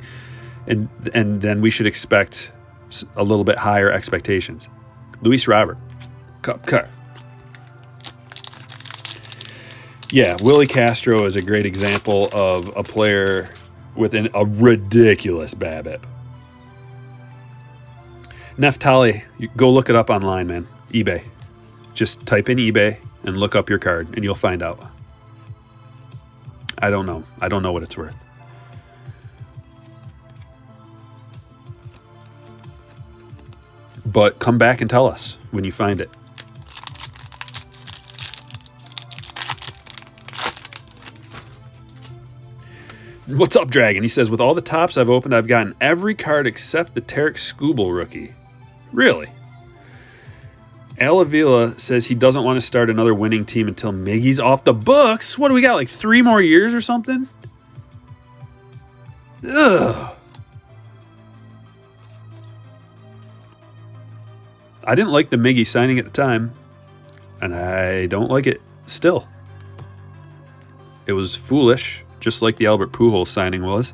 and then we should expect a little bit higher expectations. Luis Robert. Cut. Yeah, Willie Castro is a great example of a player with a ridiculous BABIP. Neftali, go look it up online, man. eBay. Just type in eBay and look up your card, and you'll find out. I don't know. I don't know what it's worth. But come back and tell us when you find it. What's up, Dragon? He says, with all the tops I've opened, I've gotten every card except the Tarek Skubal rookie. Really? Al Avila says he doesn't want to start another winning team until Miggy's off the books. What do we got, like 3 more years or something? Ugh. I didn't like the Miggy signing at the time, and I don't like it still. It was foolish, just like the Albert Pujols signing was.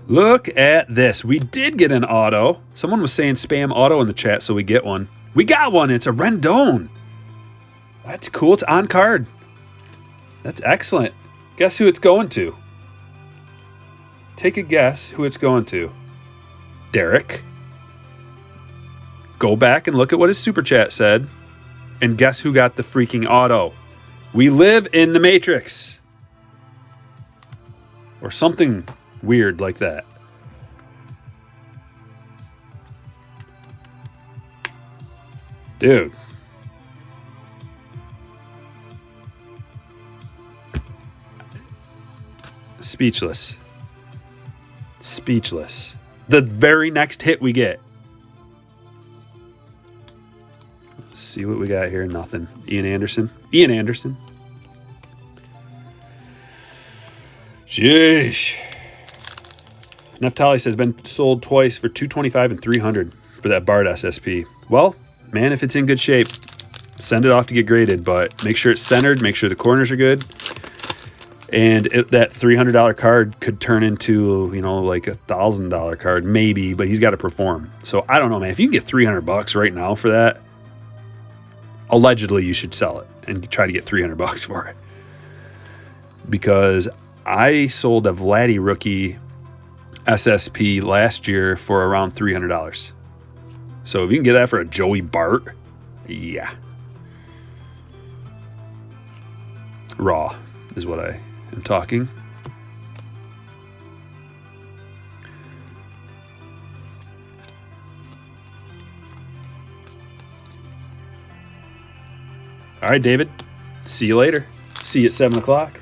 Look at this. We did get an auto. Someone was saying spam auto in the chat, so we get one. We got one. It's a Rendon. That's cool. It's on card. That's excellent. Guess who it's going to? Take a guess who it's going to. Derek. Go back and look at what his super chat said, and guess who got the freaking auto? We live in the Matrix. Or something weird like that. Dude. Speechless. Speechless. The very next hit we get. Let's see what we got here. Nothing. Ian Anderson. Jeez. Neftali says been sold twice for $225 and $300 for that Bard SSP. Well, man, if it's in good shape, send it off to get graded, but make sure it's centered, make sure the corners are good. And that $300 card could turn into, like a $1,000 card, maybe, but he's got to perform. So I don't know, man. If you can get $300 right now for that, allegedly you should sell it and try to get $300 for it. Because I sold a Vladdy rookie SSP last year for around $300. So if you can get that for a Joey Bart, yeah. Raw is what I am talking. All right, David. See you later. See you at 7 o'clock.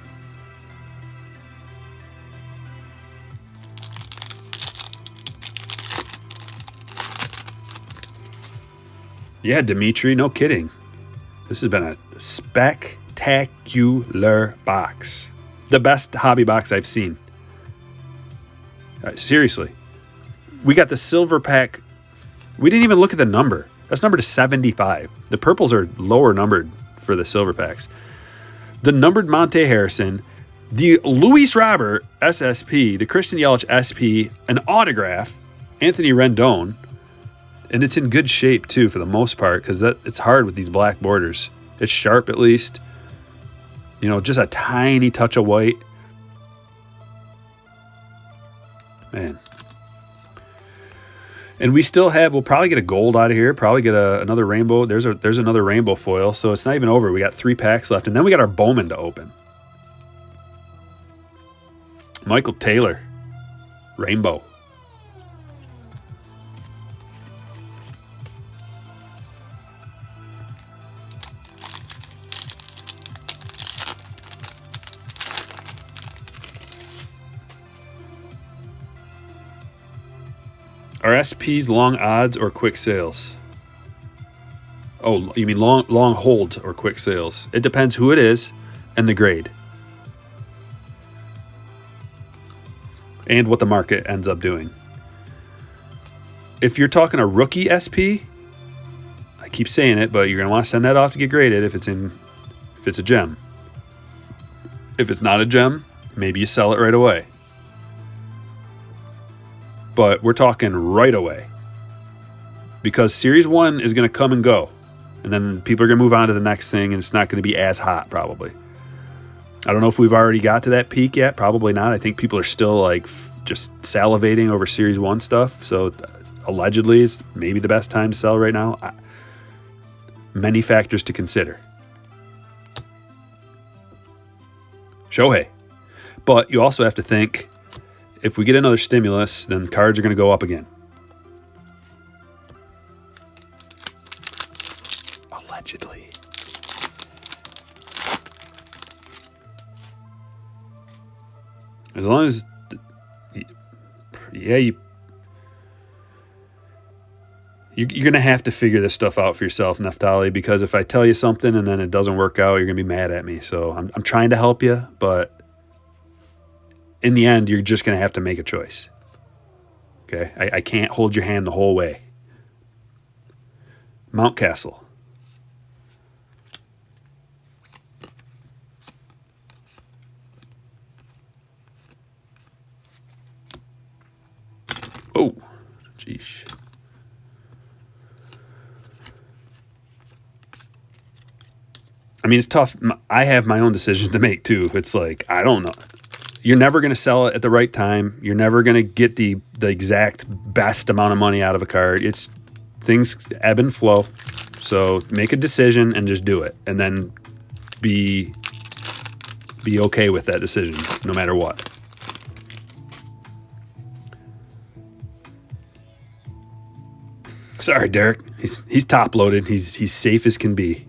Yeah, Dimitri, no kidding. This has been a spectacular box. The best hobby box I've seen. Seriously. We got the silver pack. We didn't even look at the number. That's numbered to 75. The purples are lower numbered for the silver packs. The numbered Monte Harrison, the Luis Robert SSP, the Christian Yelich SP, an autograph, Anthony Rendon, and it's in good shape too for the most part because it's hard with these black borders. It's sharp at least. You know, just a tiny touch of white. Man. And we still have, we'll probably get a gold out of here, probably get another rainbow. There's another rainbow foil, so it's not even over. We got 3 packs left, and then we got our Bowman to open. Michael Taylor, rainbow. Are SPs long odds or quick sales? Oh, you mean long holds or quick sales? It depends who it is and the grade. And what the market ends up doing. If you're talking a rookie SP, I keep saying it, but you're going to want to send that off to get graded if it's a gem. If it's not a gem, maybe you sell it right away. But we're talking right away. Because Series 1 is going to come and go. And then people are going to move on to the next thing, and it's not going to be as hot, probably. I don't know if we've already got to that peak yet. Probably not. I think people are still like just salivating over Series 1 stuff. So allegedly, it's maybe the best time to sell right now. Many factors to consider. Shohei. But you also have to think, if we get another stimulus, then cards are going to go up again. Allegedly. As long as, yeah, you're going to have to figure this stuff out for yourself, Neftali, because if I tell you something and then it doesn't work out, you're going to be mad at me. So I'm trying to help you, but in the end, you're just going to have to make a choice. Okay? I can't hold your hand the whole way. Mountcastle. Oh, jeez. I mean, it's tough. I have my own decisions to make, too. It's like, I don't know. You're never going to sell it at the right time. You're never going to get the exact best amount of money out of a card. It's things ebb and flow. So make a decision and just do it. And then be okay with that decision, no matter what. Sorry, Derek. He's top loaded. He's safe as can be.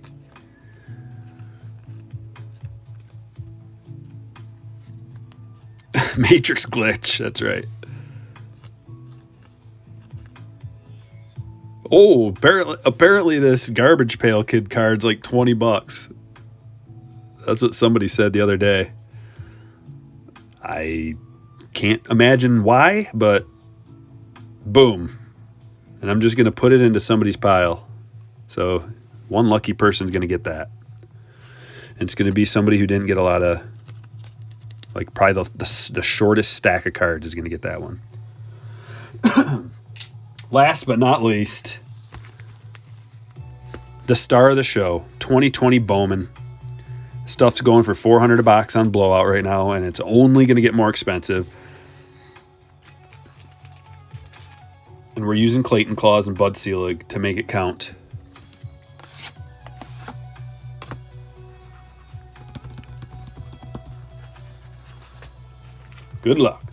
Matrix glitch. That's right. Oh, apparently this Garbage Pail Kid card's like $20. That's what somebody said the other day. I can't imagine why, but boom. And I'm just going to put it into somebody's pile. So one lucky person's going to get that. And it's going to be somebody who didn't get a lot of, like probably the shortest stack of cards is going to get that one. Last but not least, the star of the show, 2020 Bowman. Stuff's going for $400 a box on Blowout right now, and it's only going to get more expensive. And we're using Clayton Claws and Bud Selig to make it count. Good luck.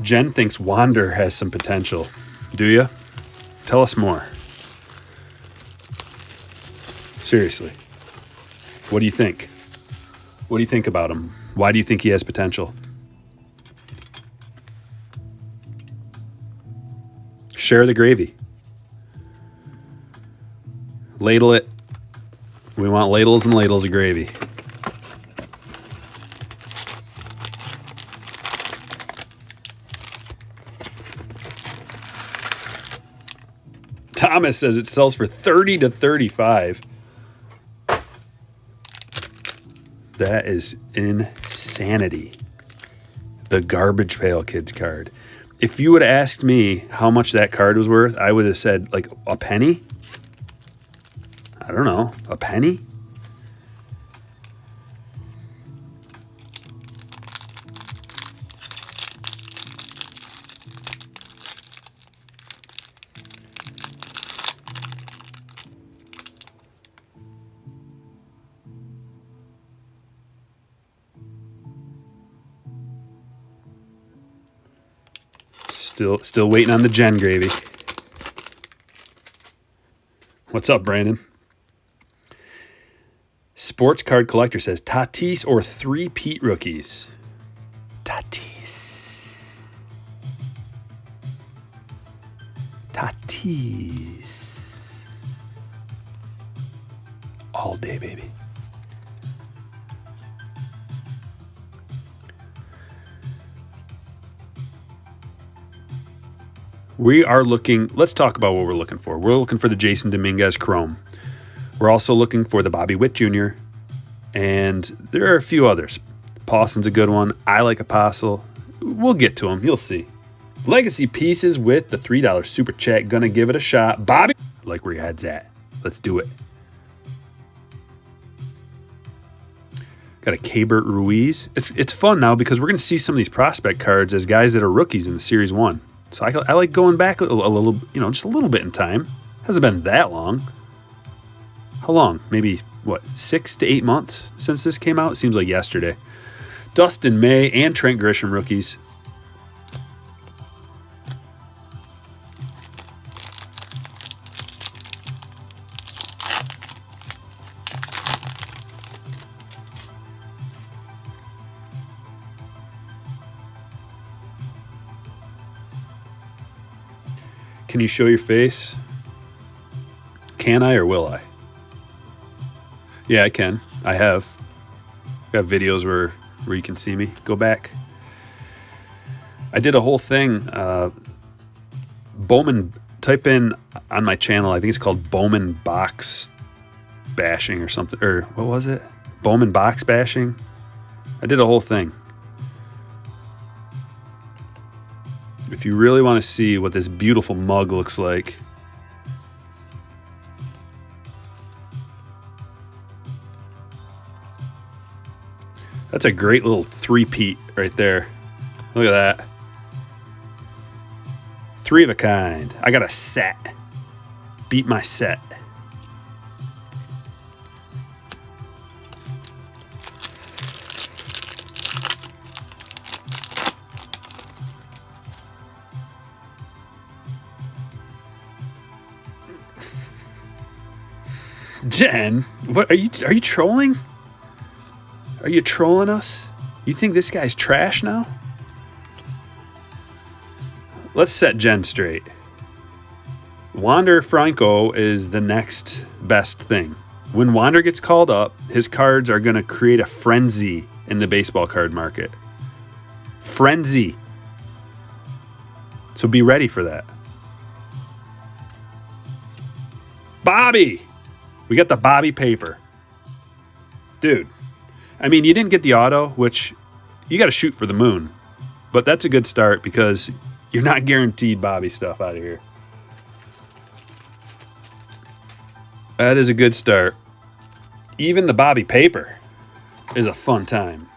Jen thinks Wander has some potential. Do you? Tell us more. Seriously. What do you think? What do you think about him? Why do you think he has potential? Share the gravy. Ladle it. We want ladles and ladles of gravy. Thomas says it sells for 30 to 35. That is insanity. The Garbage Pail Kids card. If you would have asked me how much that card was worth, I would have said like a penny. I don't know, a penny? Still waiting on the Gen gravy. What's up, Brandon? Sports Card Collector says Tatis or 3-peat rookies. Tatis. All day, baby. We are looking, let's talk about what we're looking for. We're looking for the Jason Dominguez Chrome. We're also looking for the Bobby Witt Jr. And there are a few others. Paulson's a good one. I like Apostle. We'll get to them. You'll see. Legacy Pieces with the $3 Super Chat. Gonna give it a shot. Bobby, like where your head's at. Let's do it. Got a Keibert Ruiz. It's fun now because we're going to see some of these prospect cards as guys that are rookies in the Series 1. So I like going back a little, just a little bit in time. Hasn't been that long. How long? Maybe, 6 to 8 months since this came out? It seems like yesterday. Dustin May and Trent Grisham rookies. Can you show your face? Can I or will I? Yeah, I can. I have. Got videos where you can see me. Go back. I did a whole thing. Bowman, type in on my channel, I think it's called Bowman Box Bashing or something. Or what was it? Bowman Box Bashing? I did a whole thing. If you really want to see what this beautiful mug looks like, that's a great little 3-peat right there. Look at that. 3 of a kind. I got a set. Beat my set. Jen, what are you trolling? Are you trolling us? You think this guy's trash now? Let's set Jen straight. Wander Franco is the next best thing. When Wander gets called up, his cards are going to create a frenzy in the baseball card market. Frenzy. So be ready for that. Bobby! We got the Bobby paper. Dude, I mean, you didn't get the auto, which you got to shoot for the moon. But that's a good start because you're not guaranteed Bobby stuff out of here. That is a good start. Even the Bobby paper is a fun time.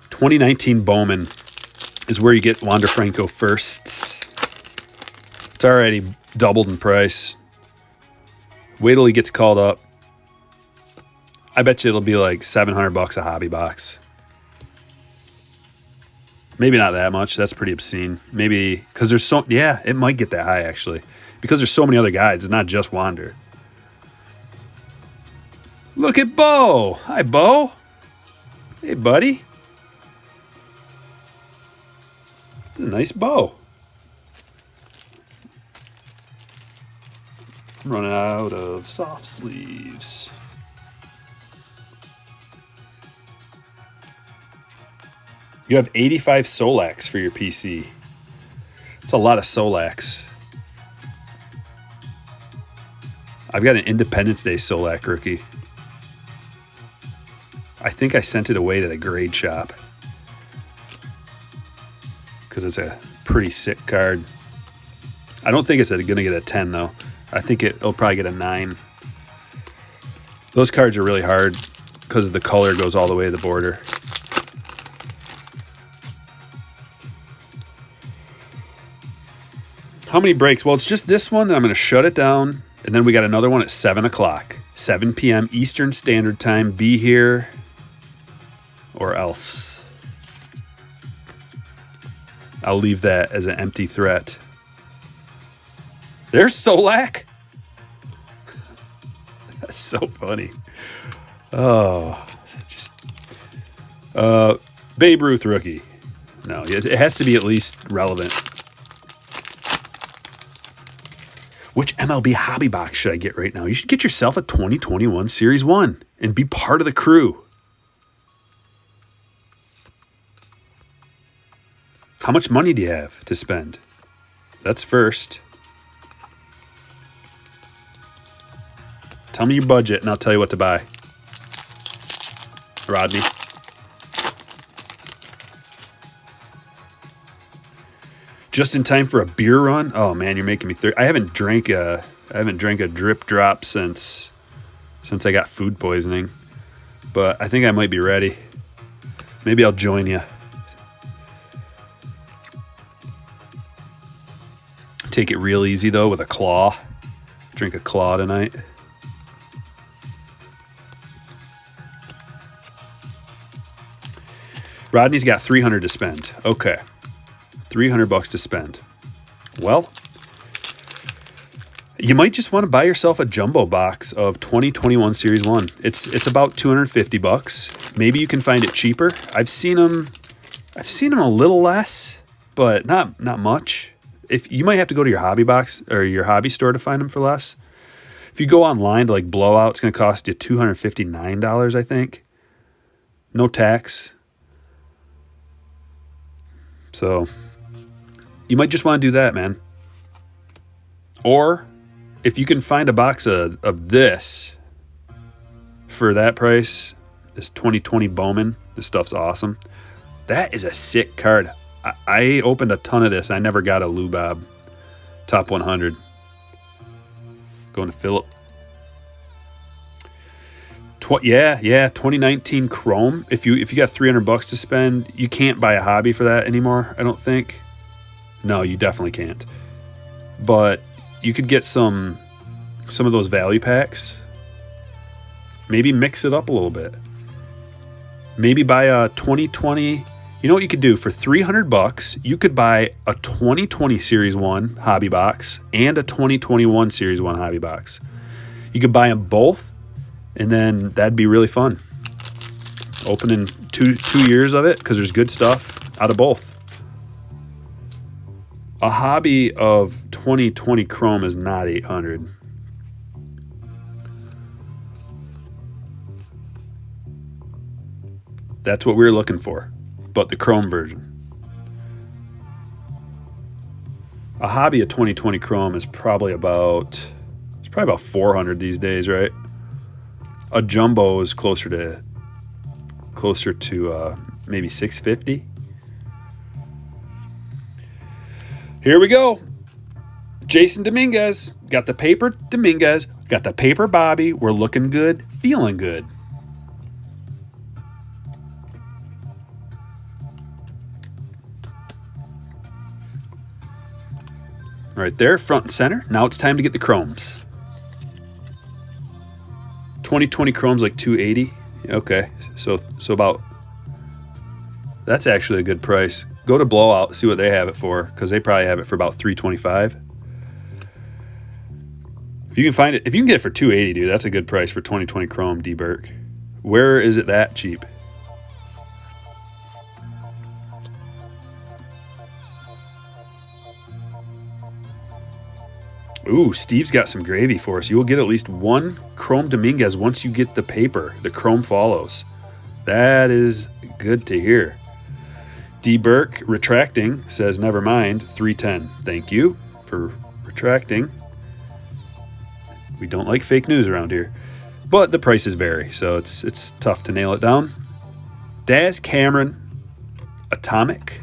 $2019 Bowman is where you get Wander Franco firsts. It's already doubled in price. Wait till he gets called up. I bet you it'll be like $700 a hobby box. Maybe not that much. That's pretty obscene. Maybe because there's so, yeah, it might get that high actually. Because there's so many other guides. It's not just Wander. Look at Bo. Hi, Bo. Hey, buddy. It's a nice bow. I'm running out of soft sleeves. You have 85 Solax for your PC. It's a lot of Solax. I've got an Independence Day Solac rookie. I think I sent it away to the grade shop because it's a pretty sick card. I don't think it's going to get a 10 though. I think it'll probably get a 9. Those cards are really hard because the color goes all the way to the border. How many breaks? Well, it's just this one. I'm going to shut it down. And then we got another one at 7 o'clock. 7 p.m. Eastern Standard Time. Be here or else. I'll leave that as an empty threat. There's Solak. That's so funny. Oh, just Babe Ruth rookie. No, it has to be at least relevant. Which MLB hobby box should I get right now? You should get yourself a 2021 Series 1 and be part of the crew. How much money do you have to spend? That's first. Tell me your budget and I'll tell you what to buy. Rodney. Just in time for a beer run. Oh man, you're making me thirsty. I haven't drank a drip drop since I got food poisoning. But I think I might be ready. Maybe I'll join you. Take it real easy though with a claw. Drink a claw tonight. Rodney's got $300 to spend. Okay. $300 to spend. Well, you might just want to buy yourself a jumbo box of 2021 Series 1. It's about $250. Maybe you can find it cheaper. I've seen them a little less, but not much. If you might have to go to your hobby box or your hobby store to find them for less. If you go online to like Blowout, it's going to cost you $259, I think. No tax. So you might just want to do that, man. Or if you can find a box of this for that price, this 2020 Bowman, this stuff's awesome. That is a sick card. I opened a ton of this. I never got a Lubob top 100. Going to Phillip. Yeah, 2019 Chrome. If you got $300 to spend, you can't buy a hobby for that anymore, I don't think. No, you definitely can't. But you could get some of those value packs. Maybe mix it up a little bit. Maybe buy a 2020. You know what you could do for $300? You could buy a 2020 Series 1 hobby box and a 2021 Series 1 hobby box. You could buy them both, and then that'd be really fun. Opening two years of it, because there's good stuff out of both. A hobby of 2020 Chrome is not $800. That's what we were looking for, but the Chrome version. A hobby of 2020 Chrome is probably about $400 these days, right? A jumbo is closer to maybe $650. Here we go. Jason Dominguez got the paper. Dominguez got the paper. Bobby, we're looking good, feeling good. Right there, front and center. Now it's time to get the Chromes. 2020 Chrome's like 280. Okay, so about, that's actually a good price. Go to Blowout, see what they have it for, because they probably have it for about 325. If you can find it, if you can get it for 280, dude, that's a good price for 2020 Chrome D Burke. Where is it that cheap? Ooh, Steve's got some gravy for us. You will get at least one Chrome Dominguez once you get the paper. The Chrome follows. That is good to hear. D. Burke, retracting, says, never mind, 310. Thank you for retracting. We don't like fake news around here. But the prices vary, so it's tough to nail it down. Daz Cameron, Atomic.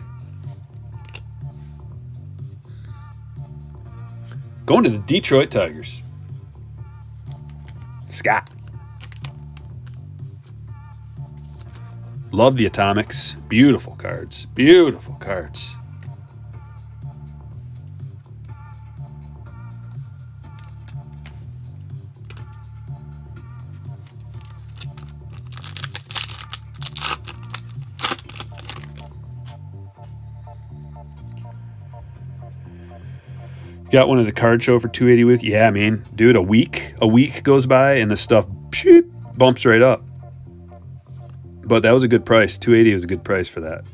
Going to the Detroit Tigers. Scott. Love the Atomics. Beautiful cards. Beautiful cards. Got one at the card show for 280 week. Yeah, I mean, dude, a week goes by and the stuff bumps right up. But that was a good price. 280 was a good price for that.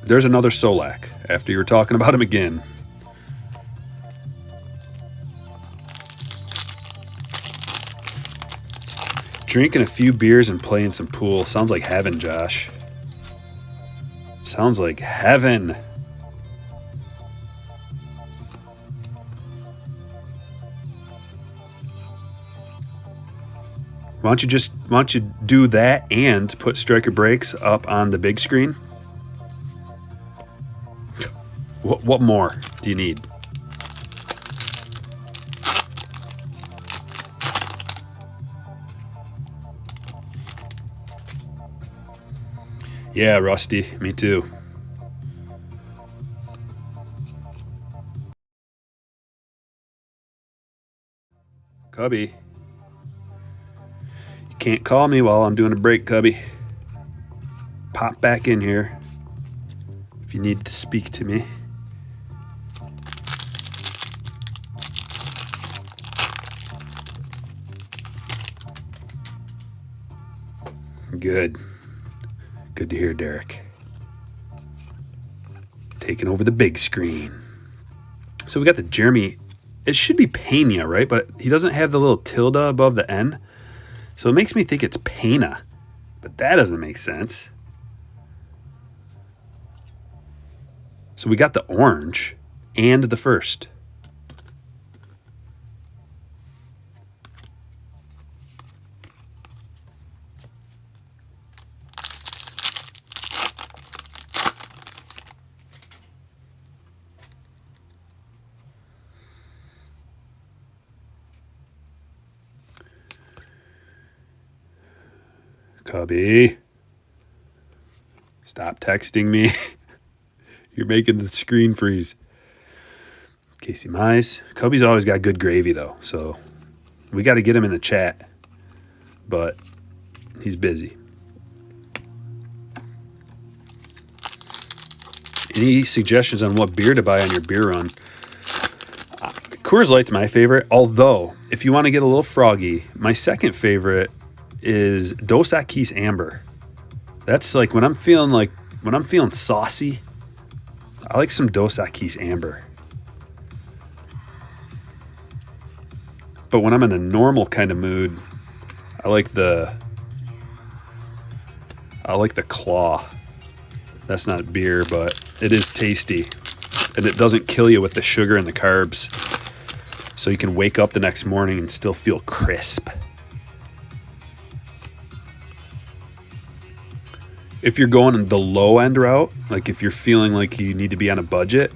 There's another Solak after you were talking about him again. Drinking a few beers and playing some pool. Sounds like heaven, Josh. Sounds like heaven. Why don't you do that and put Stryker brakes up on the big screen? What more do you need? Yeah, Rusty, me too. Cubby. You can't call me while I'm doing a break, Cubby. Pop back in here if you need to speak to me. Good. Good to hear, Derek. Taking over the big screen. So we got the Jeremy. It should be Pena, right? But he doesn't have the little tilde above the N. So it makes me think it's Pena. But that doesn't make sense. So we got the orange and the first. Cubby, stop texting me. You're making the screen freeze. Casey Mize. Cubby's always got good gravy, though, so we got to get him in the chat, but he's busy. Any suggestions on what beer to buy on your beer run? Coors Light's my favorite, although if you want to get a little froggy, my second favorite is Dos Equis Amber. That's like when I'm feeling saucy, I like some Dos Equis Amber. But when I'm in a normal kind of mood, I like the Claw. That's not beer, but it is tasty. And it doesn't kill you with the sugar and the carbs. So you can wake up the next morning and still feel crisp. If you're going the low end route, like if you're feeling like you need to be on a budget,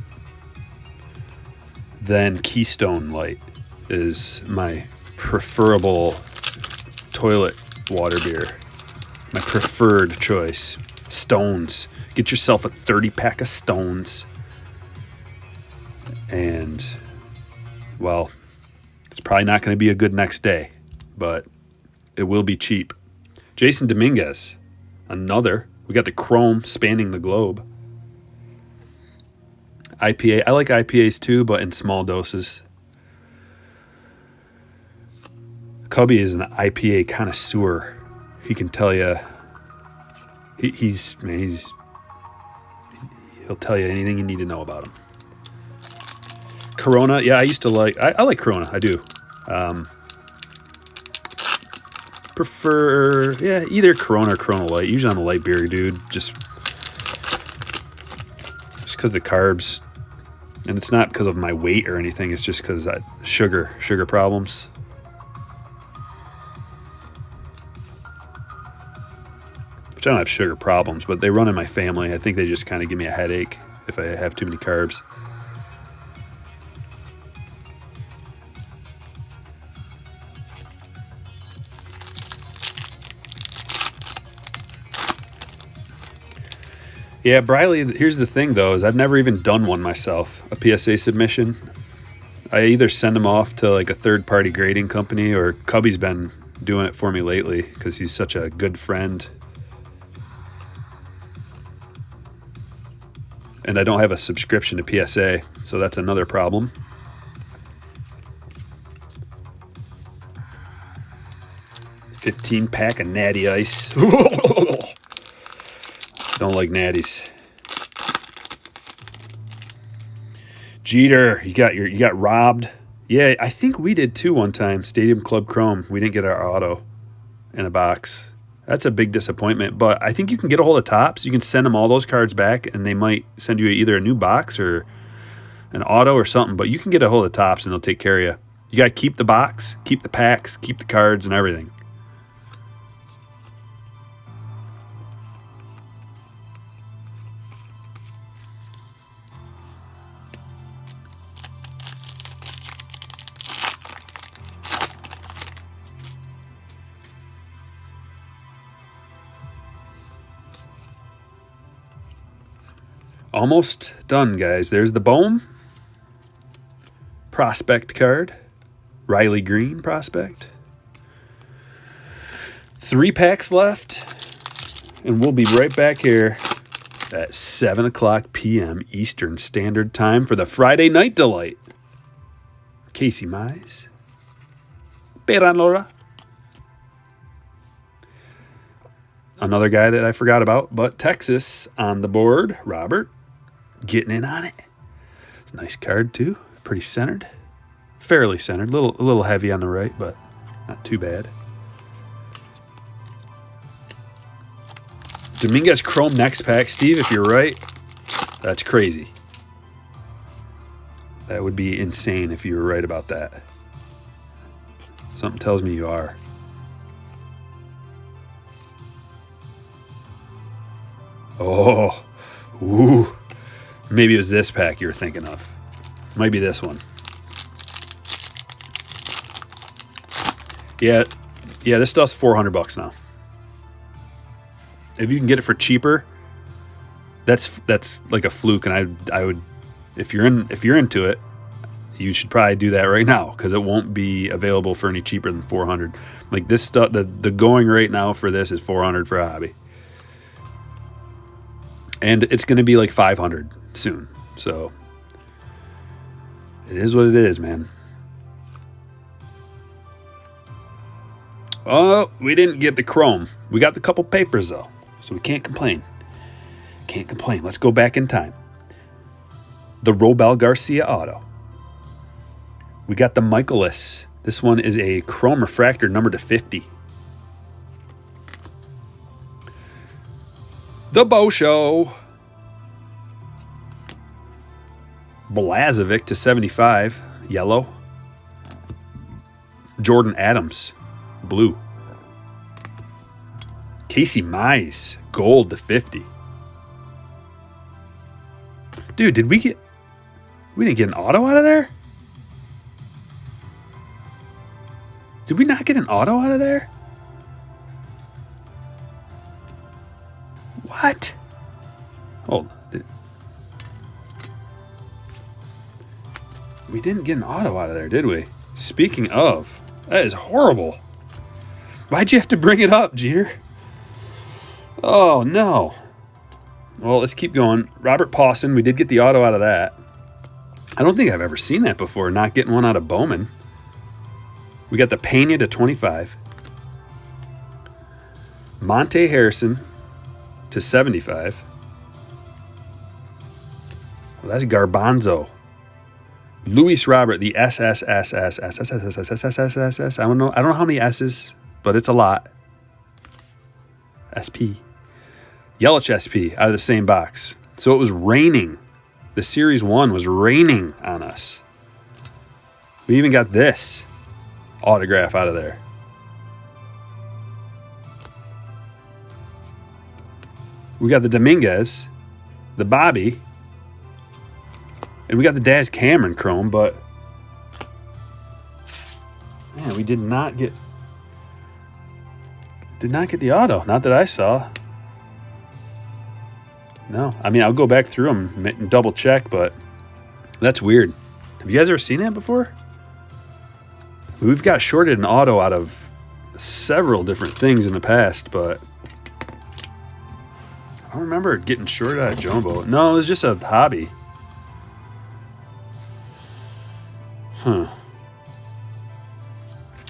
then Keystone Light is my preferable toilet water beer. My preferred choice. Stones. Get yourself a 30 pack of Stones. And, well, it's probably not going to be a good next day, but it will be cheap. Jason Dominguez, another. We got the Chrome spanning the globe. IPA. I like IPAs too, but in small doses. Cubby is an IPA connoisseur. He can tell you. He'll tell you anything you need to know about him. Corona, yeah, I used to like. I like Corona. I do. Prefer, either Corona or Corona Light. Usually I'm a light beer dude, just because of the carbs, and it's not because of my weight or anything. It's just because sugar problems. Which I don't have sugar problems, but they run in my family. I think they just kind of give me a headache if I have too many carbs. Yeah, Briley, here's the thing, though, is I've never even done one myself, a PSA submission. I either send them off to like a third-party grading company, or Cubby's been doing it for me lately because he's such a good friend. And I don't have a subscription to PSA, so that's another problem. $15-pack of Natty Ice. Don't like natties. Jeter, you got robbed. Yeah, I think we did too one time. Stadium Club Chrome. We didn't get our auto in a box. That's a big disappointment. But I think you can get a hold of Topps. You can send them all those cards back, and they might send you either a new box or an auto or something. But you can get a hold of Topps, and they'll take care of you. You got to keep the box, keep the packs, keep the cards, and everything. Almost done, guys. There's the Bowman prospect card. Riley Green prospect. 3 packs left. And we'll be right back here at 7 o'clock p.m. Eastern Standard Time for the Friday Night Delight. Casey Mize. Peranora. Another guy that I forgot about, but Texas on the board. Robert. Getting in on it. It's a nice card too. Pretty centered. Fairly centered. A little heavy on the right, but not too bad. Dominguez Chrome next pack. Steve, if you're right, that's crazy. That would be insane if you were right about that. Something tells me you are. Oh, ooh. Maybe it was this pack you were thinking of. Might be this one. Yeah, this stuff's $400 now. If you can get it for cheaper, that's like a fluke, and I would if you're into it, you should probably do that right now because it won't be available for any cheaper than $400. Like this stuff, the going rate now for this is $400 for a hobby. And it's going to be like $500 soon. So it is what it is, man. Oh, we didn't get the Chrome. We got the couple papers, though. So we can't complain. Can't complain. Let's go back in time. The Robel Garcia auto. We got the Michaelis. This one is a Chrome refractor number to 50. The Bo Show. Blazovic to 75, yellow. Jordan Adams, blue. Casey Mize, gold to 50. Dude, we didn't get an auto out of there? Did we not get an auto out of there? What? Hold on. We didn't get an auto out of there, did we? Speaking of, that is horrible. Why'd you have to bring it up, Jeter? Oh, no. Well, let's keep going. Robert Pawson, we did get the auto out of that. I don't think I've ever seen that before, not getting one out of Bowman. We got the Pena to 25. Monte Harrison to 75. Well, that's Garbanzo. Luis Robert, the SSSSSSSSSSSSSS. I don't know how many S's, but it's a lot. SP. Yelich SP out of the same box. So it was raining. The Series 1 was raining on us. We even got this autograph out of there. We got the Dominguez, the Bobby, and we got the Daz Cameron Chrome, but man, we did not get the auto. Not that I saw. No, I mean, I'll go back through them and double check, but that's weird. Have you guys ever seen that before? We've got shorted an auto out of several different things in the past, but I don't remember it getting shorted out of Jumbo. No, it was just a hobby. Well,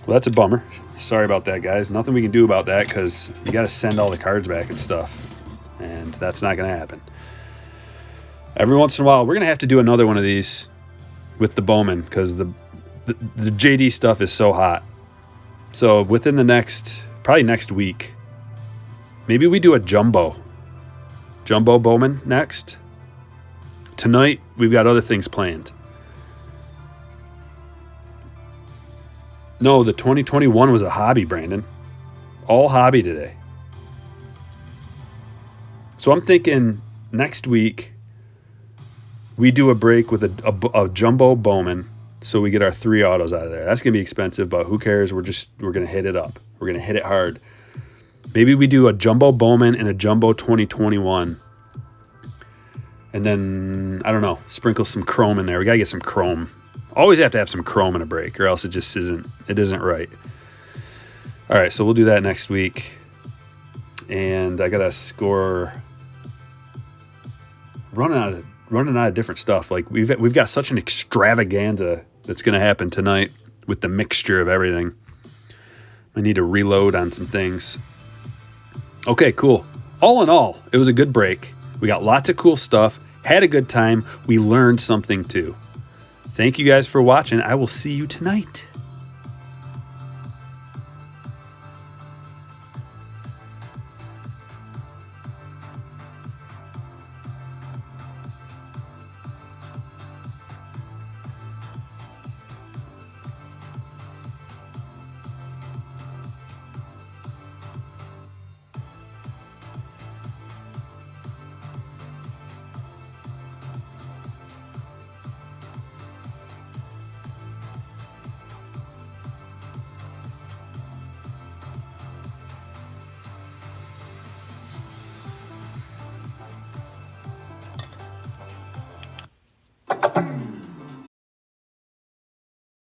that's a bummer. Sorry about that, guys. Nothing we can do about that because you got to send all the cards back and stuff. And that's not going to happen. Every once in a while, we're going to have to do another one of these with the Bowman because the JD stuff is so hot. So within probably next week, maybe we do a Jumbo Bowman next. Tonight, we've got other things planned. No, the 2021 was a hobby, Brandon. All hobby today. So I'm thinking next week we do a break with a Jumbo Bowman so we get our 3 autos out of there. That's going to be expensive, but who cares? We're going to hit it up. We're going to hit it hard. Maybe we do a Jumbo Bowman and a Jumbo 2021. And then, I don't know, sprinkle some chrome in there. We got to get some chrome. Always have to have some chrome in a break or else it just isn't right. All right, so we'll do that next week. And I got to score running out of different stuff. Like we've got such an extravaganza that's going to happen tonight with the mixture of everything. I need to reload on some things. Okay, cool. All in all, it was a good break. We got lots of cool stuff, had a good time. We learned something too. Thank you guys for watching. I will see you tonight.